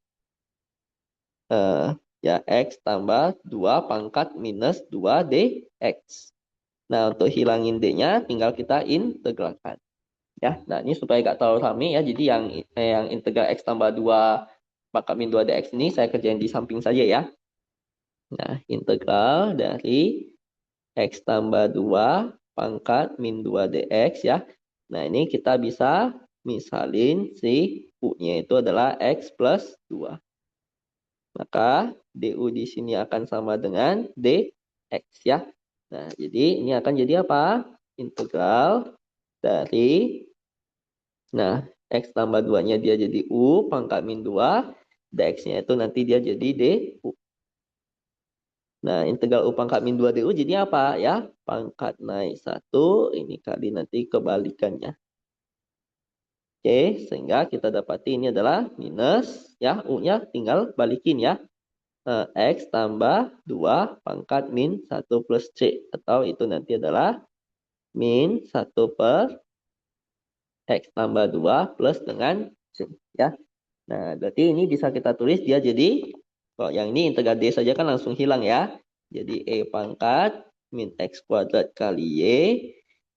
ya X tambah 2 pangkat minus 2 dx. Nah, untuk hilangin D-nya tinggal kita integralkan. Ya, nah ini supaya nggak terlalu rame ya. Jadi yang integral X tambah 2 pangkat min 2 dx ini saya kerjain di samping saja ya. Nah, integral dari X tambah 2 pangkat min 2 dx ya. Nah, ini kita bisa misalin si U-nya itu adalah X plus 2. Maka DU di sini akan sama dengan DX ya. Nah, jadi ini akan jadi apa? Integral dari, nah, X tambah 2-nya dia jadi U pangkat min 2. DX-nya itu nanti dia jadi DU. Nah, integral U pangkat min 2 DU jadi apa ya? Pangkat naik 1, ini kali nanti kebalikannya. Oke, sehingga kita dapati ini adalah minus, ya, U-nya tinggal balikin ya. X tambah 2 pangkat min 1 plus C. Atau itu nanti adalah min 1 per X tambah 2 plus dengan C. Ya. Nah, berarti ini bisa kita tulis dia jadi, kalau yang ini integral D saja kan langsung hilang ya. Jadi E pangkat min X kuadrat kali Y.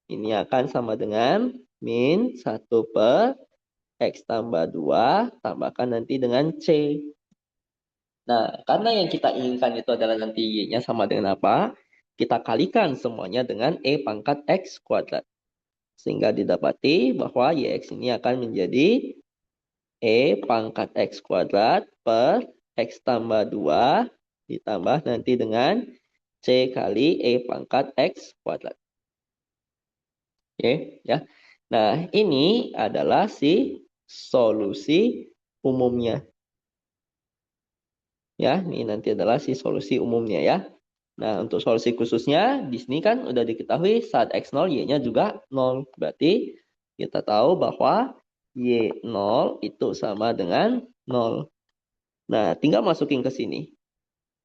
Ini akan sama dengan min 1 per X tambah 2 tambahkan nanti dengan C. Nah, karena yang kita inginkan itu adalah nanti Y-nya sama dengan apa? Kita kalikan semuanya dengan E pangkat X kuadrat. Sehingga didapati bahwa YX ini akan menjadi E pangkat X kuadrat per X tambah 2 ditambah nanti dengan C kali E pangkat X kuadrat. Oke, ya. Nah, ini adalah si solusi umumnya. Ya, ini nanti adalah si solusi umumnya ya. Nah, untuk solusi khususnya di sini kan udah diketahui saat X0 Y-nya juga 0. Berarti kita tahu bahwa Y0 itu sama dengan 0. Nah, tinggal masukin ke sini.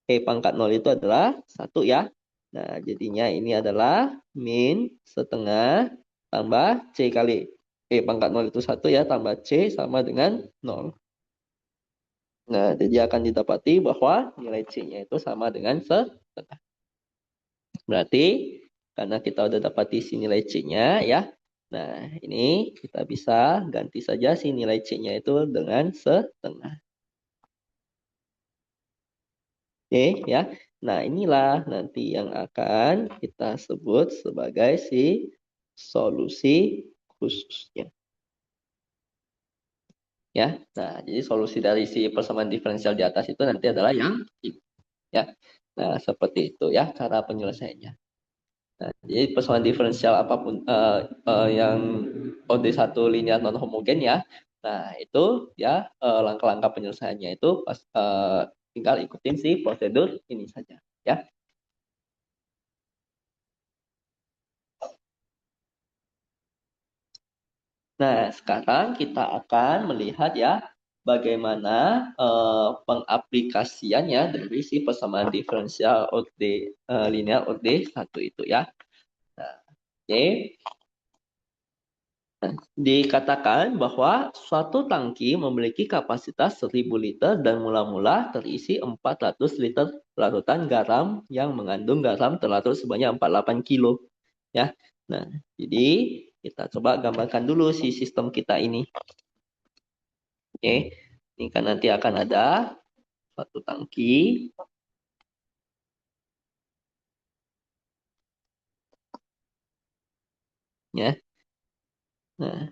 E pangkat 0 itu adalah 1 ya. Nah, jadinya ini adalah min setengah tambah C kali E pangkat 0 itu 1 ya, tambah C sama dengan 0. Nah, jadi akan didapati bahwa nilai C-nya itu sama dengan setengah. Berarti karena kita udah dapati si nilai C-nya ya. Nah, ini kita bisa ganti saja si nilai C-nya itu dengan setengah. Oke ya. Nah, inilah nanti yang akan kita sebut sebagai si solusi khususnya. Ya. Nah, jadi solusi dari si persamaan diferensial di atas itu nanti adalah yang ini. Ya. Nah, seperti itu ya cara penyelesaiannya. Nah, jadi persamaan diferensial apapun yang OD1 linear non homogen ya. Nah, itu ya langkah-langkah penyelesaiannya itu tinggal ikutin si prosedur ini saja ya. Nah, sekarang kita akan melihat ya bagaimana pengaplikasiannya dari si persamaan diferensial OD linear OD1 itu ya. Nah, oke. Dikatakan bahwa suatu tangki memiliki kapasitas 1000 liter dan mula-mula terisi 400 liter larutan garam yang mengandung garam terlarut sebanyak 48 kilo. Ya. Nah, jadi kita coba gambarkan dulu si sistem kita ini. Oke. Ini kan nanti akan ada suatu tangki. Ya. Nah,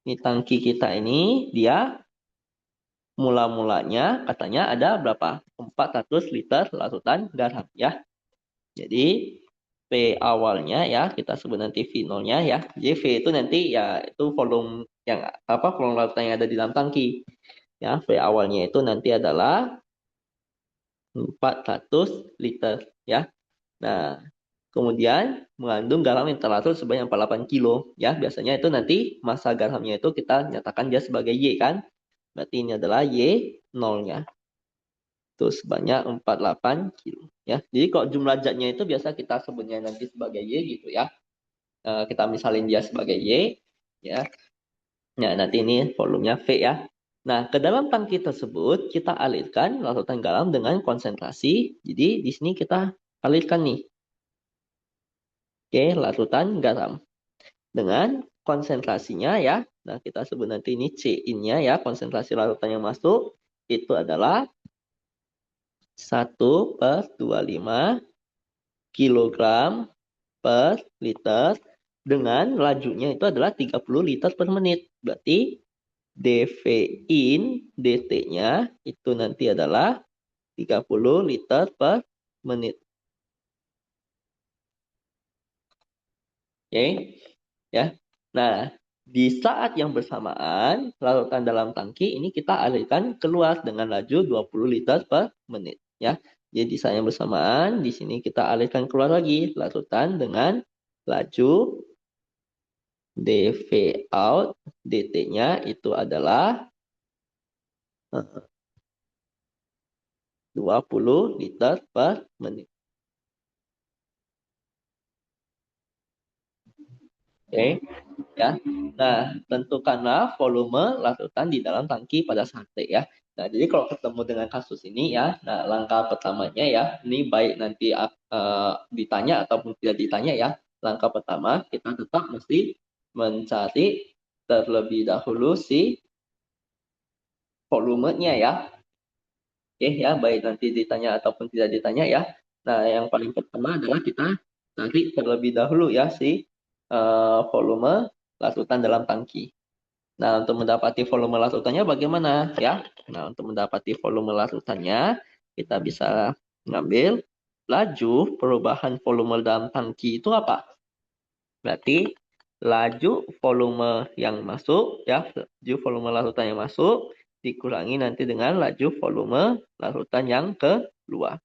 ini tangki kita ini dia mula-mulanya katanya ada berapa? 400 liter larutan garam ya. Jadi V awalnya ya kita sebut nanti V0-nya ya. Jadi V itu nanti ya itu volume yang volume larutan yang ada di dalam tangki. Ya, V awalnya itu nanti adalah 400 liter ya. Nah, kemudian mengandung garam yang terlarut sebanyak 48 kilo ya. Biasanya itu nanti massa garamnya itu kita nyatakan dia sebagai Y kan. Berarti ini adalah Y0-nya. Itu sebanyak 48 kilo ya. Jadi kalau jumlah zatnya itu biasa kita sebutnya nanti sebagai Y gitu ya. Kita misalin dia sebagai Y ya. Nah, nanti ini volumenya V ya. Nah, ke dalam tangki tersebut kita alirkan larutan garam dengan konsentrasi. Jadi di sini kita alirkan nih. Oke, larutan garam dengan konsentrasinya ya. Nah, kita sebut nanti ini C-in-nya ya, konsentrasi larutan yang masuk itu adalah 1/25 kilogram per liter dengan lajunya itu adalah 30 liter per menit. Berarti dV in dt-nya itu nanti adalah 30 liter per menit. Oke, ya. Nah, di saat yang bersamaan larutan dalam tangki ini kita alirkan keluar dengan laju 20 liter per menit, ya. Jadi di saat yang bersamaan di sini kita alirkan keluar lagi larutan dengan laju dV out dt-nya itu adalah 20 liter per menit. Oke, ya. Nah, tentukanlah volume larutan di dalam tangki pada saat T ya. Nah, jadi kalau ketemu dengan kasus ini ya, nah langkah pertamanya ya, ini baik nanti ditanya ataupun tidak ditanya ya. Langkah pertama kita tetap mesti mencari terlebih dahulu si volumenya ya. Oke ya, baik nanti ditanya ataupun tidak ditanya ya. Nah, yang paling pertama adalah kita cari terlebih dahulu ya si volume larutan dalam tangki. Nah, untuk mendapati volume larutannya bagaimana ya? Nah, untuk mendapati volume larutannya, kita bisa ngambil laju perubahan volume dalam tangki itu apa? Berarti laju volume yang masuk ya, laju volume larutan yang masuk dikurangi nanti dengan laju volume larutan yang keluar.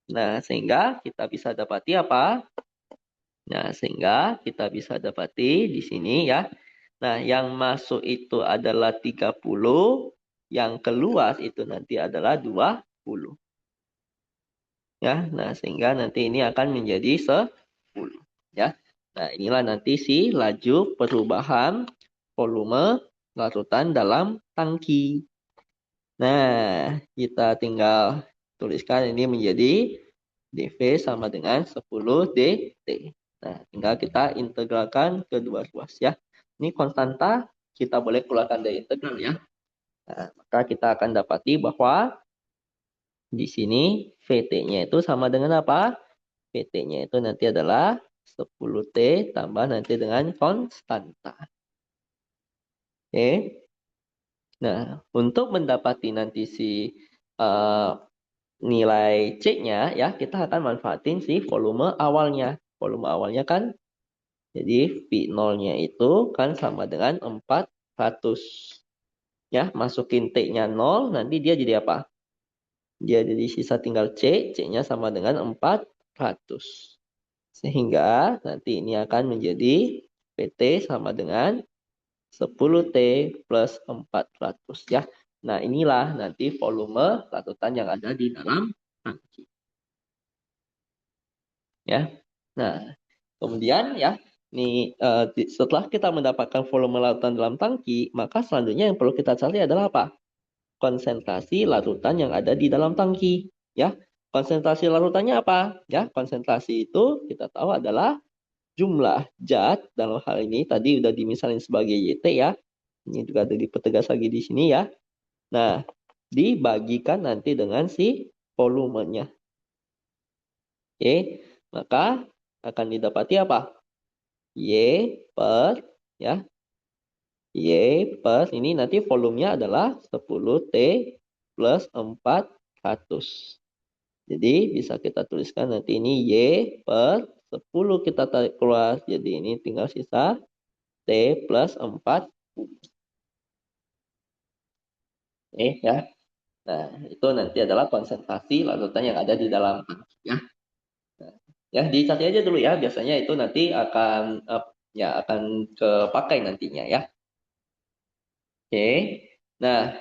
Nah, sehingga kita bisa dapati apa? Nah, sehingga kita bisa dapati di sini ya. Nah, yang masuk itu adalah 30, yang keluar itu nanti adalah 20. Ya, nah sehingga nanti ini akan menjadi 10. Ya. Nah, inilah nanti si laju perubahan volume larutan dalam tangki. Nah, kita tinggal tuliskan ini menjadi dV sama dengan 10 dt. Nah, tinggal kita integralkan kedua ruas ya. Ini konstanta kita boleh keluarkan dari integral ya. Nah, maka kita akan dapati bahwa di sini VT-nya itu sama dengan apa? VT-nya itu nanti adalah 10T tambah nanti dengan konstanta. Oke. Nah, untuk mendapati nanti si nilai C-nya ya, kita akan manfaatin si volume awalnya. Volume awalnya kan, jadi V0-nya itu kan sama dengan 400. Ya, masukin T-nya 0, nanti dia jadi apa? Dia jadi sisa tinggal C, C-nya sama dengan 400. Sehingga nanti ini akan menjadi PT sama dengan 10T plus 400 ya. Nah, inilah nanti volume larutan yang ada di dalam tangki. Ya. Nah, kemudian ya, nih setelah kita mendapatkan volume larutan dalam tangki, maka selanjutnya yang perlu kita cari adalah apa? Konsentrasi larutan yang ada di dalam tangki, ya. Konsentrasi larutannya apa? Ya, konsentrasi itu kita tahu adalah jumlah zat dalam hal ini tadi udah dimisalin sebagai YT ya. Ini juga ada dipertegas lagi di sini ya. Nah, dibagikan nanti dengan si volumenya. Oke, maka akan didapati apa? Y per ya. Y per ini nanti volumenya adalah 10T plus 400. Jadi bisa kita tuliskan nanti ini Y per 10 kita tarik keluar. Jadi ini tinggal sisa T plus 4. Ya. Nah, itu nanti adalah konsentrasi larutan yang ada di dalam tangki ya. Nah, ya dicatat aja dulu ya. Biasanya itu nanti akan ya akan kepakai nantinya ya. Oke. Nah,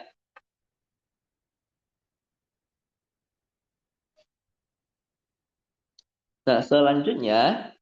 selanjutnya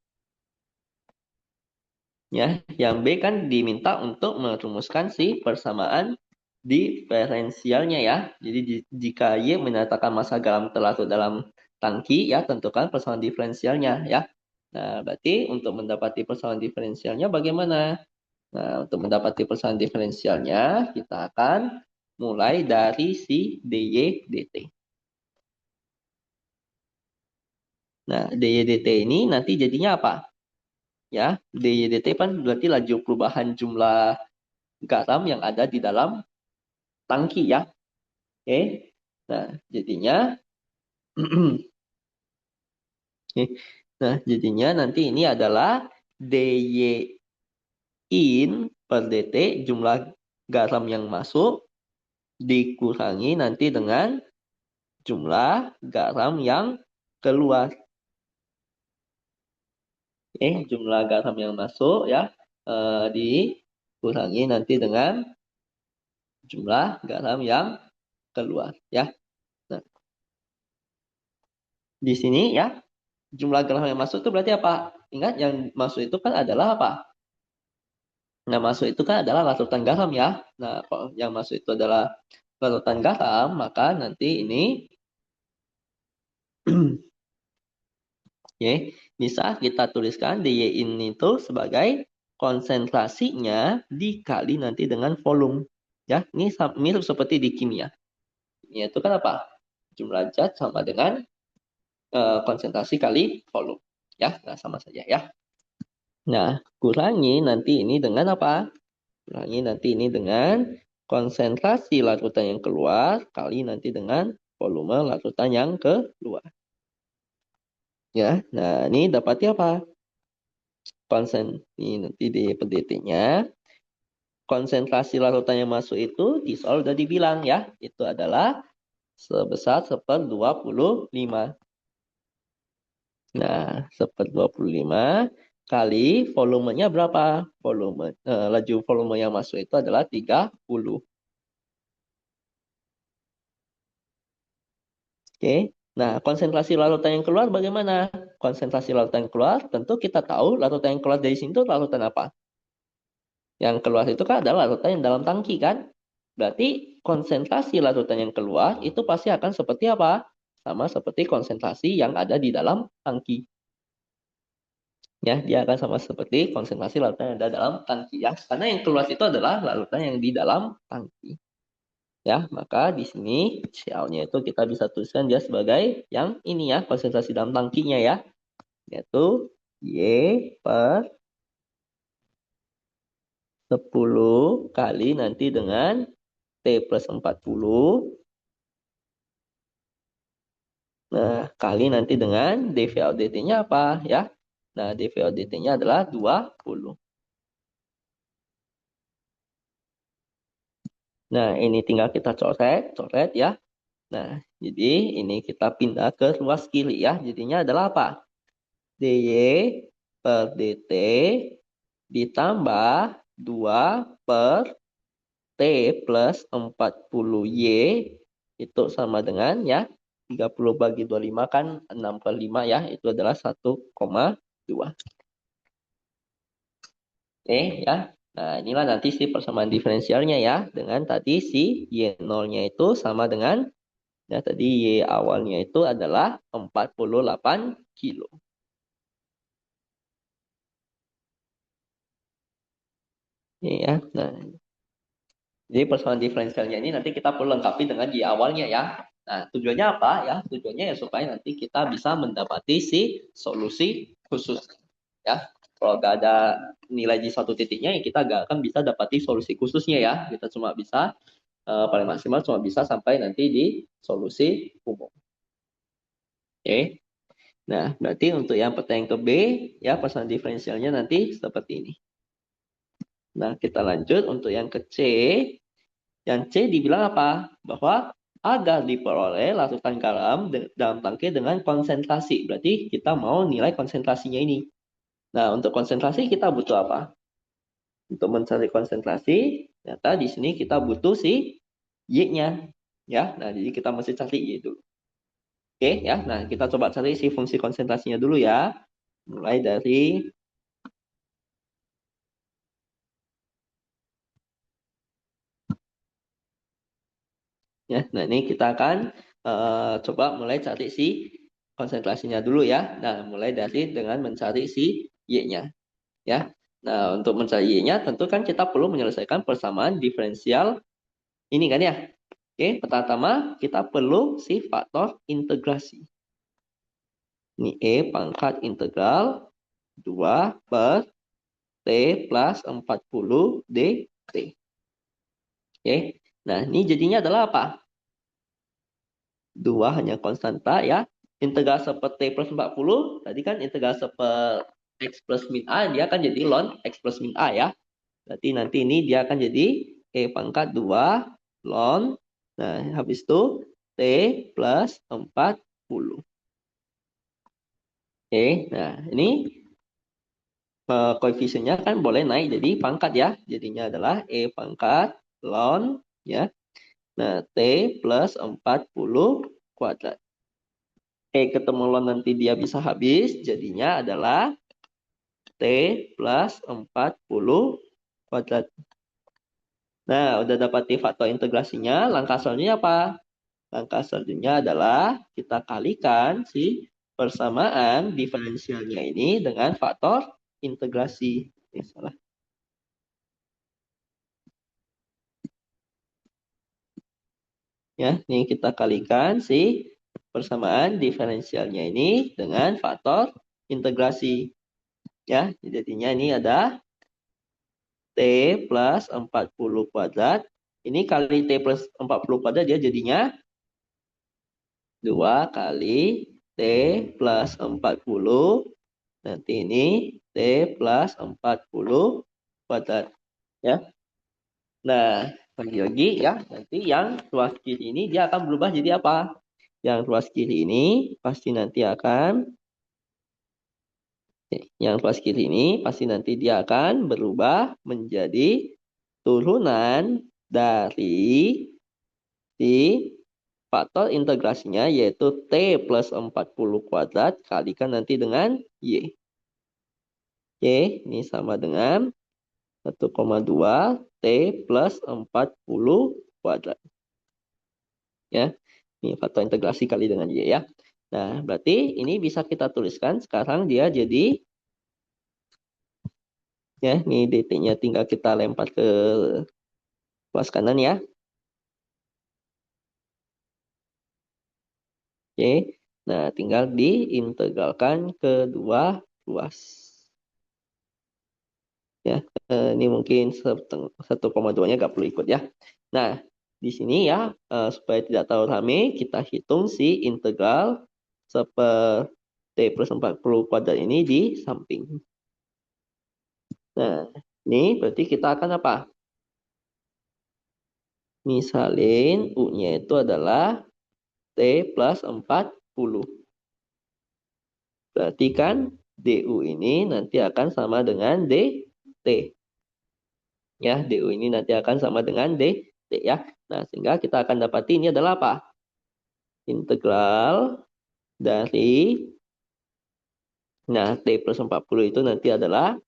ya, yang B kan diminta untuk merumuskan si persamaan diferensialnya ya. Jadi jika Y menyatakan massa garam terlarut dalam tangki ya, tentukan persamaan diferensialnya ya. Nah, berarti untuk mendapati persamaan diferensialnya bagaimana? Nah, untuk mendapati persamaan diferensialnya, kita akan mulai dari si dy dt. Nah, dy dt ini nanti jadinya apa? Ya, dy dt kan berarti laju perubahan jumlah garam yang ada di dalam tangki ya. Oke. Nah, jadinya nah, jadinya nanti ini adalah dy in per dt jumlah garam yang masuk dikurangi nanti dengan jumlah garam yang keluar. Jumlah garam yang masuk ya dikurangi nanti dengan jumlah garam yang keluar ya. Di sini ya, jumlah garam yang masuk itu berarti apa? Ingat yang masuk itu kan adalah apa? Nah, masuk itu kan adalah larutan garam ya. Nah, kalau yang masuk itu adalah larutan garam, maka nanti ini ya, bisa kita tuliskan dy ini tuh sebagai konsentrasinya dikali nanti dengan volume. Ya, ini mirip seperti di kimia. Kimia itu kan apa? Jumlah zat sama dengan konsentrasi kali volume. Ya, nah sama saja ya. Nah, kurangi nanti ini dengan apa? Kurangi nanti ini dengan konsentrasi larutan yang keluar kali nanti dengan volume larutan yang keluar. Ya, nah ini dapatnya apa? Ini nanti di pendidikannya. Konsentrasi larutan yang masuk itu di soal udah dibilang ya, itu adalah sebesar 1/25. Nah, 1/25 kali volumenya berapa? Laju volume yang masuk itu adalah 30. Oke. Nah, konsentrasi larutan yang keluar bagaimana? Konsentrasi larutan yang keluar, tentu kita tahu larutan yang keluar dari sini itu larutan apa? Yang keluar itu kan adalah larutan yang dalam tangki kan? Berarti konsentrasi larutan yang keluar itu pasti akan seperti apa? Sama seperti konsentrasi yang ada di dalam tangki. Ya, dia akan sama seperti konsentrasi larutan yang ada dalam tangki ya. Karena yang keluar itu adalah larutan yang di dalam tangki. Ya, maka di sini Cl-nya itu kita bisa tuliskan dia sebagai yang ini ya, konsentrasi dalam tangkinya ya. Yaitu Y per 10 kali nanti dengan T plus 40. Nah, kali nanti dengan dV/dt-nya apa ya? Nah, dV/dt-nya adalah 20. Nah, ini tinggal kita coret ya. Nah, jadi ini kita pindah ke ruas kiri ya. Jadinya adalah apa? dy per dt ditambah 2 per T plus 40Y itu sama dengan ya 30 bagi 25 kan 6/5 ya. Itu adalah 1,2. Oke ya. Nah, inilah nanti si persamaan diferensialnya ya. Dengan tadi si Y0-nya itu sama dengan ya tadi Y awalnya itu adalah 48 kilo. Ini ya. Nah, jadi persamaan diferensialnya ini nanti kita perlu lengkapi dengan Y awalnya ya. Nah, tujuannya apa ya? Tujuannya ya supaya nanti kita bisa mendapati si solusi khusus ya. Kalau nggak ada nilai di satu titiknya, ya kita nggak akan bisa dapati solusi khususnya ya. Kita cuma bisa paling maksimal cuma bisa sampai nanti di solusi umum. Oke. Nah, berarti untuk yang pertanyaan ke B, ya persamaan diferensialnya nanti seperti ini. Nah, kita lanjut untuk yang ke C. Yang C dibilang apa? Bahwa agar diperoleh larutan garam dalam tangki dengan konsentrasi. Berarti kita mau nilai konsentrasinya ini. Nah, untuk konsentrasi kita butuh apa? Untuk mencari konsentrasi, ternyata di sini kita butuh si Y-nya. Ya, nah jadi kita mesti cari Y dulu. Oke, ya. Nah, kita coba cari si fungsi konsentrasinya dulu ya. Mulai dari ya. Nah, ini kita akan coba mulai cari si konsentrasinya dulu ya. Nah, mulai dari dengan mencari si Y-nya. Ya. Nah, untuk mencari Y-nya tentu kan kita perlu menyelesaikan persamaan diferensial ini kan ya. Oke, pertama kita perlu si faktor integrasi. Ini E pangkat integral 2 per T plus 40 dt. Oke. Nah, ini jadinya adalah apa? 2 hanya konstanta ya. Integral seperti plus 40, tadi kan integral seperti X plus min A, dia akan jadi ln X plus min A ya. Berarti nanti ini dia akan jadi E pangkat 2 ln. Nah, habis itu T plus 40. Oke, nah ini koefisiennya kan boleh naik jadi pangkat ya. Jadinya adalah E pangkat ln ya. Nah, T plus 40 kuadrat. ketemu lo nanti dia bisa habis, jadinya adalah T plus 40 kuadrat. Nah, udah dapat faktor integrasinya, langkah selanjutnya apa? Langkah selanjutnya adalah kita kalikan si persamaan diferensialnya ini dengan faktor integrasi. Salah. Ya, ini kita kalikan si persamaan diferensialnya ini dengan faktor integrasi. Ya, jadinya ini ada T plus 40 kuadrat. Ini kali T plus 40 kuadrat dia jadinya 2 kali T plus 40. Nanti ini T plus 40 kuadrat. Ya. Nah, lagi-lagi ya, nanti yang ruas kiri ini dia akan berubah jadi apa? Yang ruas kiri ini pasti nanti akan dia akan berubah menjadi turunan dari si faktor integrasinya yaitu T plus 40 kuadrat kalikan nanti dengan Y. Oke, ini sama dengan 1,2 T plus 40 kuadrat. Ya, ini faktor integrasi kali dengan Y ya. Nah, berarti ini bisa kita tuliskan sekarang dia jadi ya, ini dt-nya tinggal kita lempar ke ruas kanan ya. Oke. Nah, tinggal diintegralkan kedua ruas. Ya, ini mungkin 1,2-nya nggak perlu ikut ya. Nah, di sini ya, supaya tidak terlalu rame, kita hitung si integral seper T plus 40 kuadrat ini di samping. Nah, ini berarti kita akan apa? Misalin U-nya itu adalah T plus 40. Berarti kan DU ini nanti akan sama dengan DT. Ya, DU ini nanti akan sama dengan DT ya. Nah, sehingga kita akan dapati ini adalah apa? Integral dari T plus 40 itu nanti adalah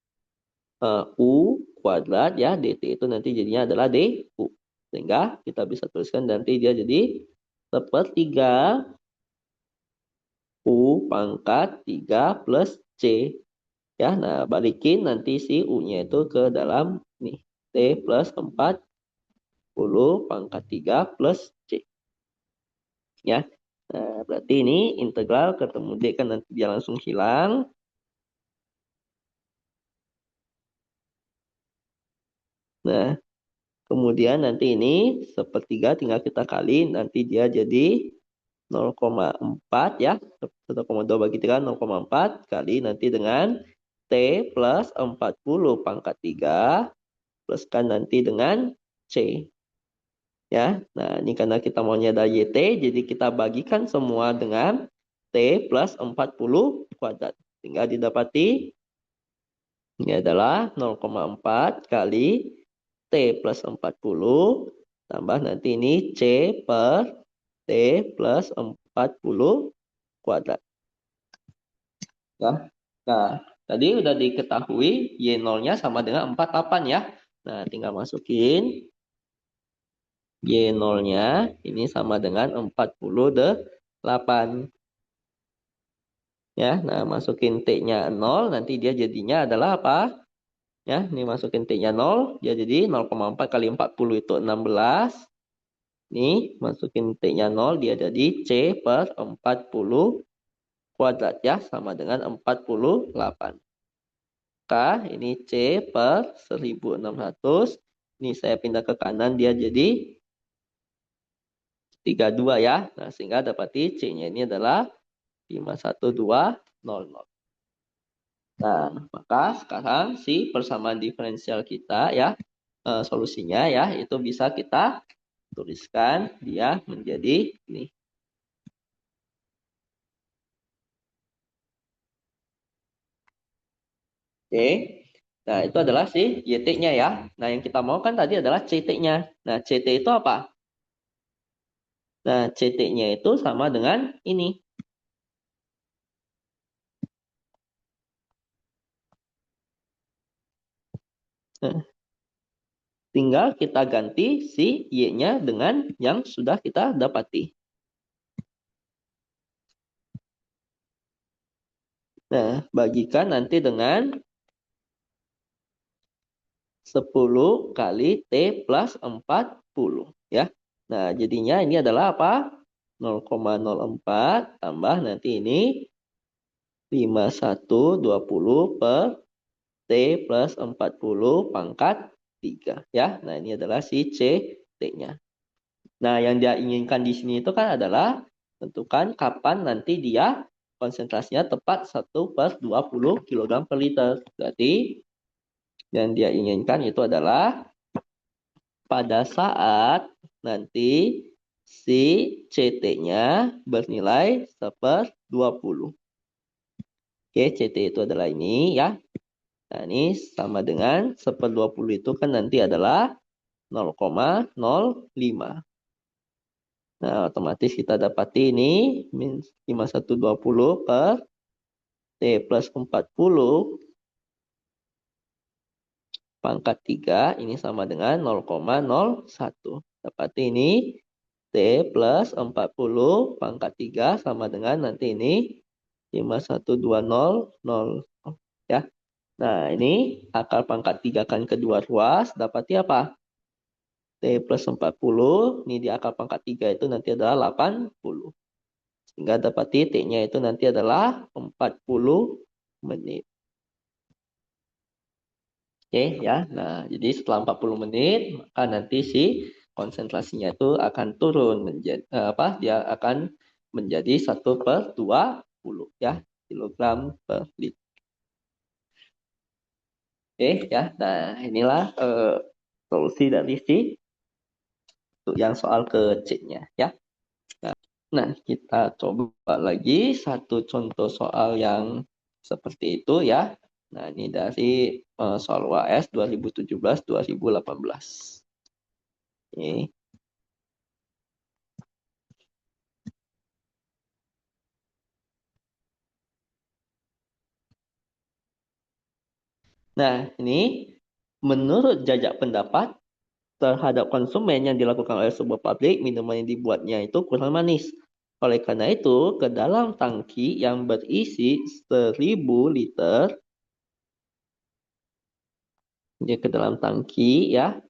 U kuadrat ya. DT itu nanti jadinya adalah DU. Sehingga kita bisa tuliskan nanti dia jadi sepertiga U pangkat 3 plus C. Ya, nah balikin nanti si U-nya itu ke dalam nih. T plus 40 pangkat 3 plus C. Ya, nah berarti ini integral ketemu D kan nanti dia langsung hilang. Nah, kemudian nanti ini sepertiga tinggal kita kali. Nanti dia jadi 0,4 ya. 1,2 bagi 3 0,4 kali nanti dengan T plus 40 pangkat 3 pluskan nanti dengan C. Ya, nah ini karena kita maunya ada YT, jadi kita bagikan semua dengan T plus 40 kuadrat. Tinggal didapati ini adalah 0,4 kali T plus 40 tambah nanti ini C per T plus 40 kuadrat. Ya. Nah, tadi udah diketahui Y0-nya sama dengan 48 ya. Nah, tinggal masukin Y0-nya ini sama dengan 48. Ya, nah masukin T-nya 0, nanti dia jadinya adalah apa? Ya, ini masukin T-nya 0, dia jadi 0,4 kali 40 itu 16. Nih, masukin T-nya 0, dia jadi C per 40 kuadrat ya, sama dengan 48. Ini C per 1600. Ini saya pindah ke kanan, dia jadi 32 ya. Nah, sehingga dapati C-nya ini adalah 51200. Nah, maka sekarang si persamaan diferensial kita ya, solusinya ya, itu bisa kita tuliskan dia menjadi ini. Oke. Nah, itu adalah si YT-nya ya. Nah, yang kita mau kan tadi adalah CT-nya. Nah, CT itu apa? Nah, CT-nya itu sama dengan ini. Nah, tinggal kita ganti si Y-nya dengan yang sudah kita dapati. Nah, bagikan nanti dengan 10 kali T plus 40. Ya. Nah, jadinya ini adalah apa? 0,04 tambah nanti ini 5120 per T plus 40 pangkat 3. Ya. Nah, ini adalah si C, T-nya. Nah, yang dia inginkan di sini itu kan adalah tentukan kapan nanti dia konsentrasinya tepat 1/20 kg per liter. Berarti yang dia inginkan itu adalah pada saat nanti si CT-nya bernilai 1/20. Oke, CT itu adalah ini ya. Nah, ini sama dengan 1/20 itu kan nanti adalah 0,05. Nah, otomatis kita dapati ini min 5120 per T plus 40 pangkat 3 ini sama dengan 0,01. Dapati ini T plus 40 pangkat 3 sama dengan nanti ini 5120 ya. Nah, ini akar pangkat 3 kan kedua ruas, dapati apa? T plus 40, ini di akar pangkat 3 itu nanti adalah 80. Sehingga dapati T-nya itu nanti adalah 40 menit. Oke ya. Nah, jadi setelah 40 menit maka nanti si konsentrasinya itu akan turun menjadi dia akan menjadi 1/20 ya kilogram per liter. Oke ya. Nah, inilah solusi dari si yang soal ke C-nya ya. Nah, kita coba lagi satu contoh soal yang seperti itu ya. Nah, ini dari soal UAS 2017-2018. Oke. Nah, ini menurut jajak pendapat terhadap konsumen yang dilakukan oleh sebuah pabrik, minuman yang dibuatnya itu kurang manis. Oleh karena itu, ke dalam tangki yang berisi 1000 liter, dia ke dalam tangki ya.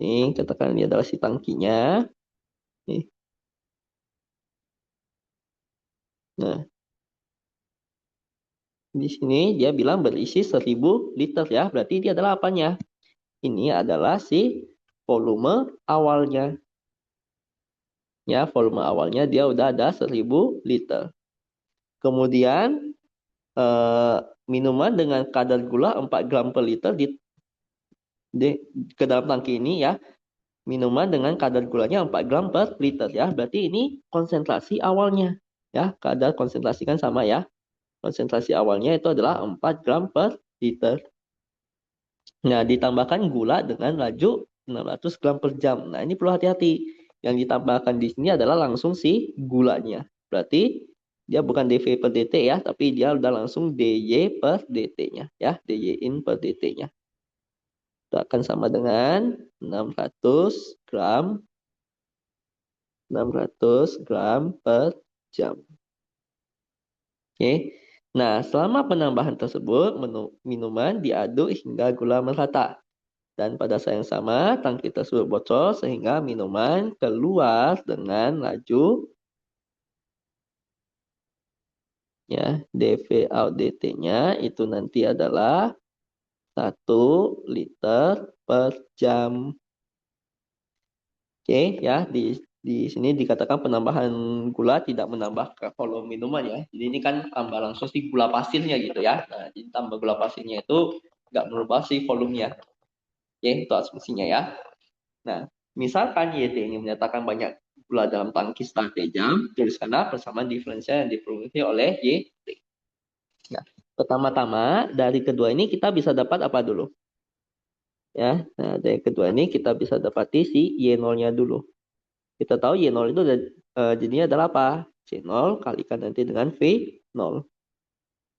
Ini katakan ini adalah si tangkinya. Nah, di sini dia bilang berisi 1000 liter ya. Berarti dia adalah apanya? Ini adalah si volume awalnya. Ya, volume awalnya dia udah ada 1000 liter. Kemudian minuman dengan kadar gula 4 gram per liter ke dalam tangki ini ya. Minuman dengan kadar gulanya 4 gram per liter ya. Berarti ini konsentrasi awalnya. Ya, kadar konsentrasi kan sama ya. Konsentrasi awalnya itu adalah 4 gram per liter. Nah, ditambahkan gula dengan laju 600 gram per jam. Nah, ini perlu hati-hati. Yang ditambahkan di sini adalah langsung si gulanya. Berarti dia bukan dV per dt ya, tapi dia udah langsung dy per dt-nya ya, dy in per dt-nya. Itu akan sama dengan 600 gram per jam. Oke. Nah, selama penambahan tersebut, minuman diaduk hingga gula merata. Dan pada saat yang sama, tangki tersebut bocor sehingga minuman keluar dengan laju ya, dV out dt-nya itu nanti adalah 1 liter per jam. Oke, ya di sini dikatakan penambahan gula tidak menambah volume minuman ya. Jadi ini kan tambah langsung si gula pasirnya gitu ya. Nah, jadi tambah gula pasirnya itu nggak merubah si volumenya. Oke, itu asumsinya ya. Nah, misalkan YT ini menyatakan banyak gula dalam tangki setelah T jam, tuliskanlah persamaan diferensial yang diperoleh oleh YT. Nah, pertama-tama dari kedua ini kita bisa dapat apa dulu? Ya, nah dari kedua ini kita bisa dapati si Y0-nya dulu. Kita tahu Y0 itu jadinya adalah apa? C0 kalikan nanti dengan V0.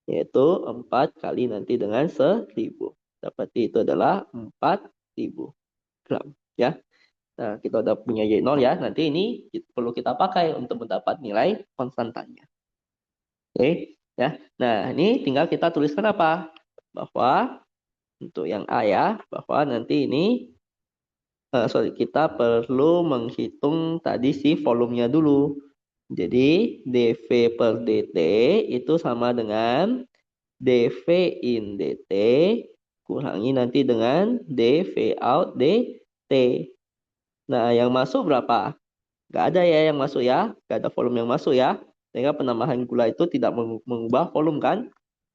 yaitu 4 kali nanti dengan 1000. Dapati itu adalah 4000 gram. Ya. Nah, kita udah punya Y0 ya. Nanti ini perlu kita pakai untuk mendapat nilai konstantanya. Oke, ya. Nah, ini tinggal kita tuliskan apa? Bahwa untuk yang A ya, bahwa nanti ini kita perlu menghitung tadi si volumenya dulu. Jadi dV per dt itu sama dengan dV in dt kurangi nanti dengan dV out dt. Nah, yang masuk berapa? Nggak ada ya yang masuk ya. Nggak ada volume yang masuk ya. Sehingga penambahan gula itu tidak mengubah volume kan.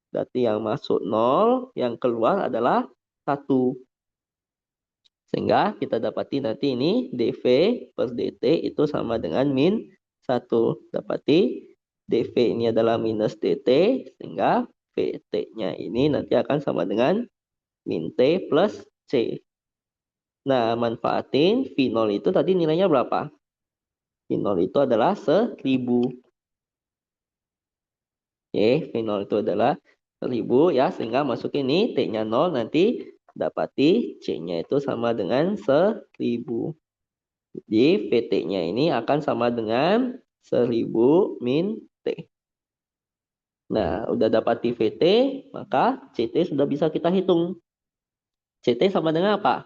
Berarti yang masuk 0, yang keluar adalah 1. Sehingga kita dapati nanti ini dV per dt itu sama dengan min 1. Dapati dV ini adalah minus dt, sehingga Vt-nya ini nanti akan sama dengan min T plus C. Nah, manfaatin V0 itu tadi nilainya berapa? V0 itu adalah 1000. Oke, V0 itu adalah 1000 ya, sehingga masukin ini T-nya 0, nanti dapati C-nya itu sama dengan 1000. Jadi VT-nya ini akan sama dengan 1000 min T. Nah, udah dapat VT, maka CT sudah bisa kita hitung. CT sama dengan apa?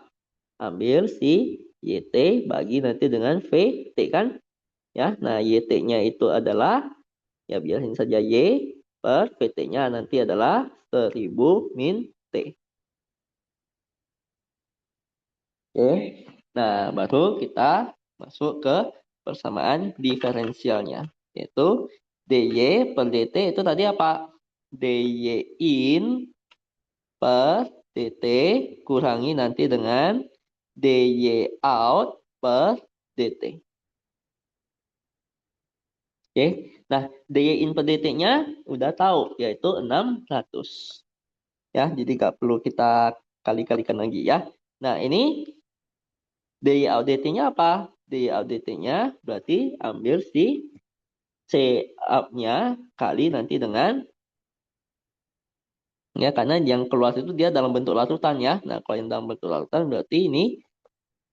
Ambil si YT bagi nanti dengan VT kan? Ya, nah YT-nya itu adalah, ya biarin saja Y, per VT-nya nanti adalah 1000 min T. Oke. Nah, baru kita masuk ke persamaan diferensialnya, yaitu dy per dt itu tadi apa? dy in per dt kurangi nanti dengan dy out per dt. Oke. Nah, dy in per dt-nya udah tahu, yaitu 600. Ya, jadi nggak perlu kita kali-kalikan lagi ya. Nah, ini dy out dt-nya apa? Dy out dt-nya berarti ambil si C up-nya kali nanti dengan, ya karena yang keluar itu dia dalam bentuk larutan ya. Nah, kalau yang dalam bentuk larutan berarti ini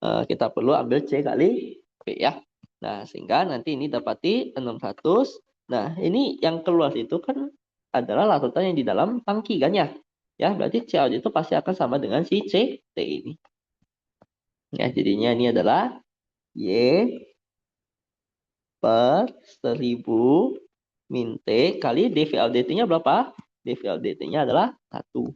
kita perlu ambil C kali P ya. Nah, sehingga nanti ini dapati 600. Nah, ini yang keluar itu kan adalah larutan yang di dalam tangki kan ya. Ya, berarti C out itu pasti akan sama dengan si C T ini. Ya, jadinya ini adalah Y per 1000 min T kali dV dt-nya berapa? dV dt-nya adalah 1.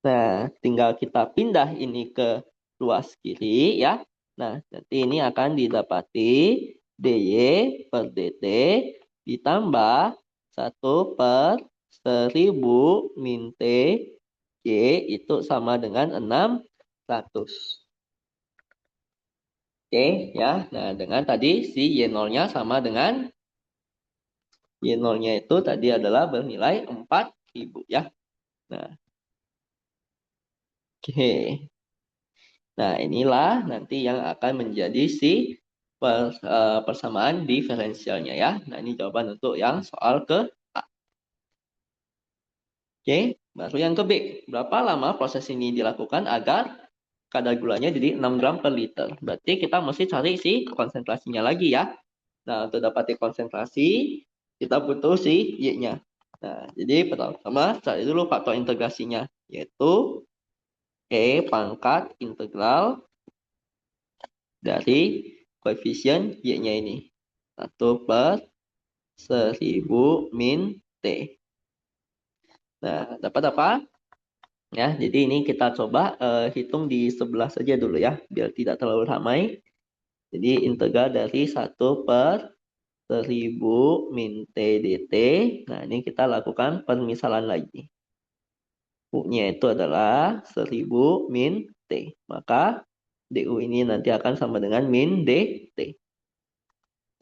Nah, tinggal kita pindah ini ke luas kiri ya. Nah, nanti ini akan didapati dy per dt ditambah 1 per 1000 min T Y itu sama dengan 600. Oke ya. Nah, dengan tadi si Y0-nya sama dengan Y0-nya itu tadi adalah bernilai 4000 ya. Nah, oke. Nah, inilah nanti yang akan menjadi si persamaan diferensialnya ya. Nah, ini jawaban untuk yang soal ke A. Oke, baru yang ke B. Berapa lama proses ini dilakukan agar kadar gulanya jadi 6 gram per liter? Berarti kita mesti cari si konsentrasinya lagi ya. Nah, untuk dapat konsentrasi, kita butuh si Y-nya. Nah, jadi pertama cari dulu faktor integrasinya, yaitu E pangkat integral dari koefisien Y-nya ini. 1 per 1000 min T. Nah, dapat apa? Ya, jadi ini kita coba hitung di sebelah saja dulu ya, biar tidak terlalu ramai. Jadi integral dari 1 per 1000 min T dt. Nah, ini kita lakukan permisalan lagi. U-nya itu adalah 1000 min T. Maka DU ini nanti akan sama dengan min DT.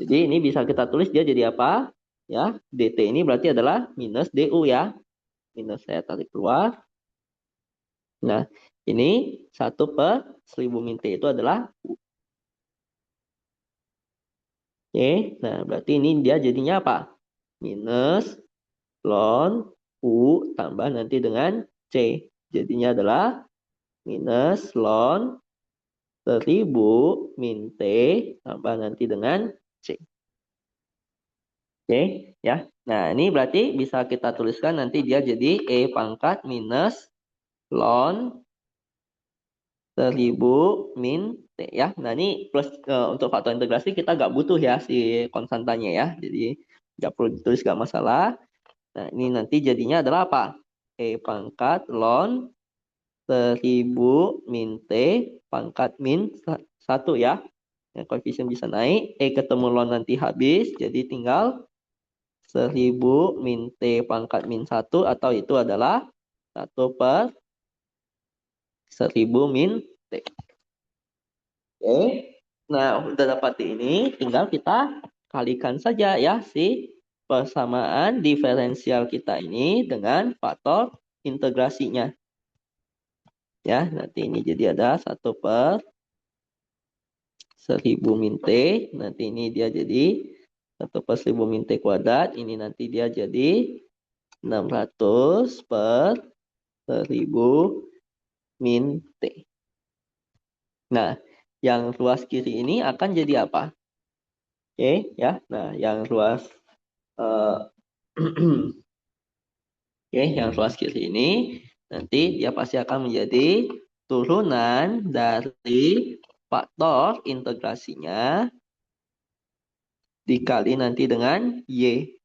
Jadi ini bisa kita tulis dia jadi apa? Ya, DT ini berarti adalah minus DU ya. Minus saya tarik keluar. Nah, ini 1 per 1000 min T itu adalah U. Oke, nah berarti ini dia jadinya apa? Minus ln U tambah nanti dengan C. Jadinya adalah minus ln 1000 min T tambah nanti dengan C. Oke, ya. Nah, ini berarti bisa kita tuliskan nanti dia jadi E pangkat minus ln 1000 min T ya. Nah, ini plus untuk faktor integrasi kita nggak butuh ya si konstantanya ya. Jadi nggak perlu ditulis, nggak masalah. Nah, ini nanti jadinya adalah apa? E pangkat ln 1000 min T pangkat min 1 ya. Nah, koefisien bisa naik. E ketemu ln nanti habis. Jadi tinggal 1000 min T pangkat min 1 atau itu adalah 1/1000 min T. Oke. Nah, udah dapat ini, tinggal kita kalikan saja ya si persamaan diferensial kita ini dengan faktor integrasinya. Ya, nanti ini jadi ada 1/1000 min T. Nanti ini dia jadi 1/1000 min T kuadrat. Ini nanti dia jadi 600/1000 min T. Nah, yang ruas kiri ini akan jadi apa? Oke, ya. Nah, yang ruas Oke, yang ruas kiri ini nanti dia pasti akan menjadi turunan dari faktor integrasinya dikali nanti dengan Y.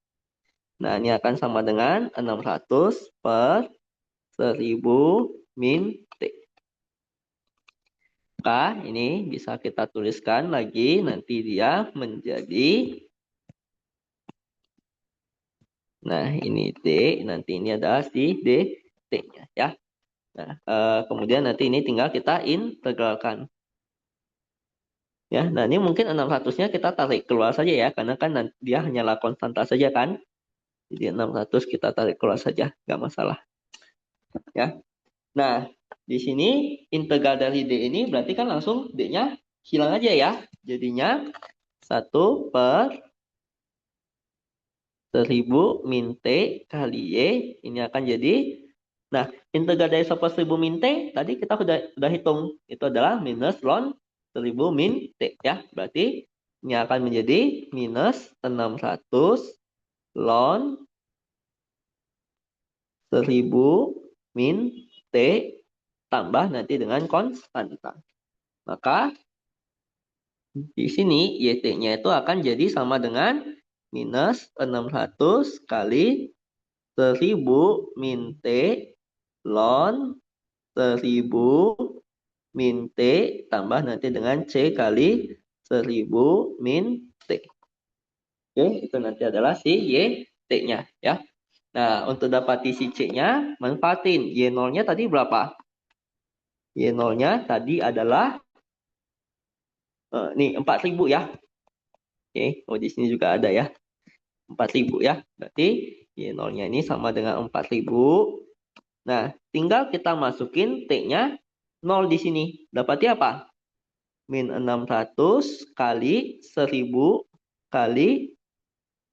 Nah, ini akan sama dengan 600/1000 min T. Maka ini bisa kita tuliskan lagi, nanti dia menjadi, nah ini D, nanti ini adalah si DT-nya ya. Nah, kemudian nanti ini tinggal kita integralkan. Ya, nah ini mungkin 600-nya kita tarik keluar saja ya, karena kan dia hanyalah konstanta saja kan. Jadi 600 kita tarik keluar saja, nggak masalah. Ya. Nah, di sini integral dari D ini berarti kan langsung D-nya hilang aja ya. Jadinya 1/1000 min T kali Y. Ini akan jadi, nah integral dari 1/1000 min T tadi kita sudah hitung. Itu adalah minus ln 1000 min T ya. Berarti ini akan menjadi minus 600 ln 1000 min T tambah nanti dengan konstanta. Maka di sini YT-nya itu akan jadi sama dengan minus 600 kali 1000 min T ln 1000 min T tambah nanti dengan C kali 1000 min T. Oke, itu nanti adalah si YT-nya ya. Nah, untuk dapati si C-nya, manfaatin Y0-nya tadi berapa? Y0-nya tadi adalah nih 4000 ya. Oke, oh di sini juga ada ya. 4000 ya. Berarti Y0-nya ini sama dengan 4000. Nah, tinggal kita masukin T-nya 0 di sini. Dapati apa? Min 600 kali 1000 kali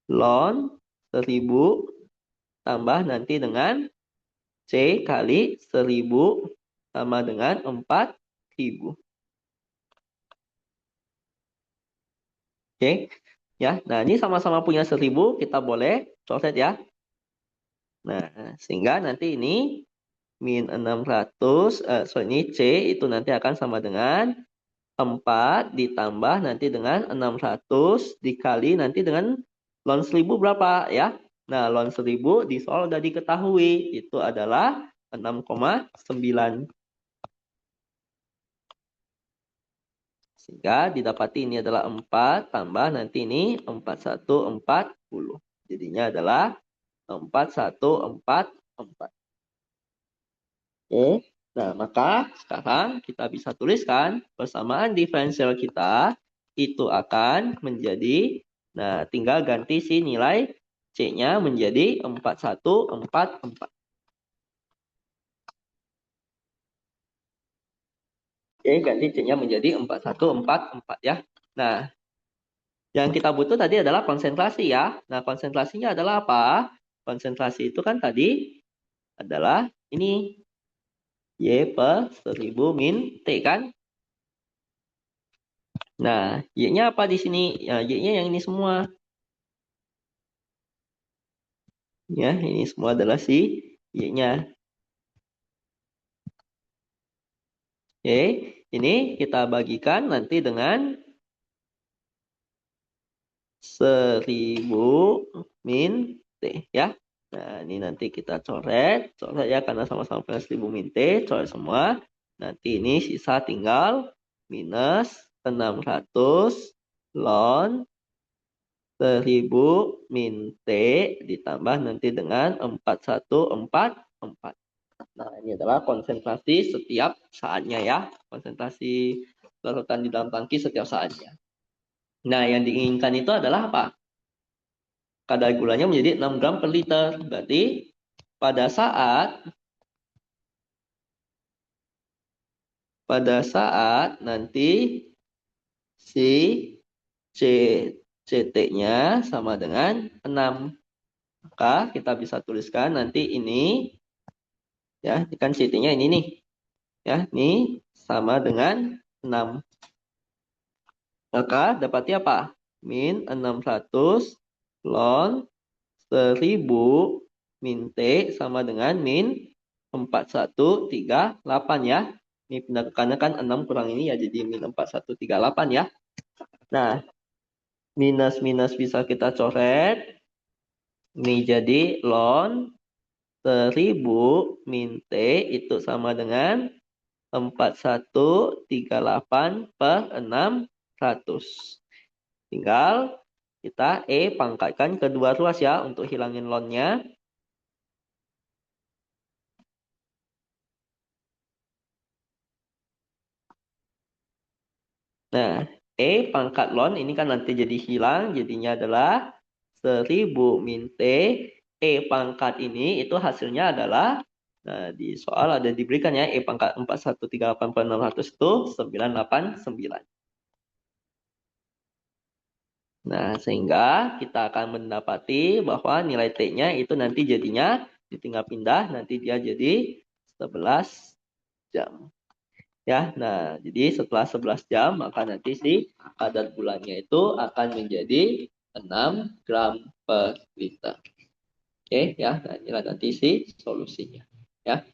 ln 1000 tambah nanti dengan C kali 1000 sama dengan 4000. Oke, ya. Nah, ini sama-sama punya 1000, kita boleh coret ya. Nah, sehingga nanti ini min 600, ini C itu nanti akan sama dengan 4 ditambah nanti dengan 600 dikali nanti dengan ln 1000 berapa ya? Nah, ln 1000 di soal sudah diketahui itu adalah 6,9. Sehingga didapati ini adalah 4 tambah nanti ini 4140. Jadinya adalah 4144. Oke. Nah, maka sekarang kita bisa tuliskan persamaan diferensial kita itu akan menjadi, nah tinggal ganti si nilai C-nya menjadi 4144. Oke, ganti C-nya menjadi 4144 ya. Nah, Yang kita butuh tadi adalah konsentrasi ya. Nah, konsentrasinya adalah apa? Konsentrasi itu kan tadi adalah ini Y per 1000 min T kan? Nah, Y-nya apa di sini? Ya, Y-nya yang ini semua. Ya, ini semua adalah si Y-nya. Oke, ini kita bagikan nanti dengan 1000 min T ya. Nah, ini nanti kita coret ya karena sama-sama punya 1000 min T, coret semua. Nanti ini sisa tinggal minus 600 ln 1000 min T ditambah nanti dengan 4144. Nah, ini adalah konsentrasi setiap saatnya ya. Konsentrasi larutan di dalam tangki setiap saatnya. Nah, yang diinginkan itu adalah apa? Kadar gulanya menjadi 6 gram per liter. Berarti pada saat nanti si C CT-nya sama dengan 6. Maka kita bisa tuliskan nanti ini ya, kan CT-nya ini nih. Ya, ini sama dengan 6. Maka dapatnya apa? Min 600 ln 1000 min T sama dengan min 4138 ya. Ini karena kan 6 kurang ini ya jadi min 4138 ya. Nah, minus bisa kita coret. Ini jadi ln 1000 min T itu sama dengan 4138 per 600. Tinggal kita pangkatkan kedua ruas ya untuk hilangin ln-nya. Nah, pangkat ln ini kan nanti jadi hilang, jadinya adalah 1000 min T. Pangkat ini itu hasilnya adalah, nah di soal ada diberikan ya, pangkat 4138 per 600 itu 989. Nah, sehingga kita akan mendapati bahwa nilai T-nya itu nanti jadinya ditinggal pindah, nanti dia jadi 11 jam. Ya, nah jadi setelah 11 jam maka nanti si kadar gulanya itu akan menjadi 6 gram per liter. Oke ya, nah inilah nanti si solusinya. Ya.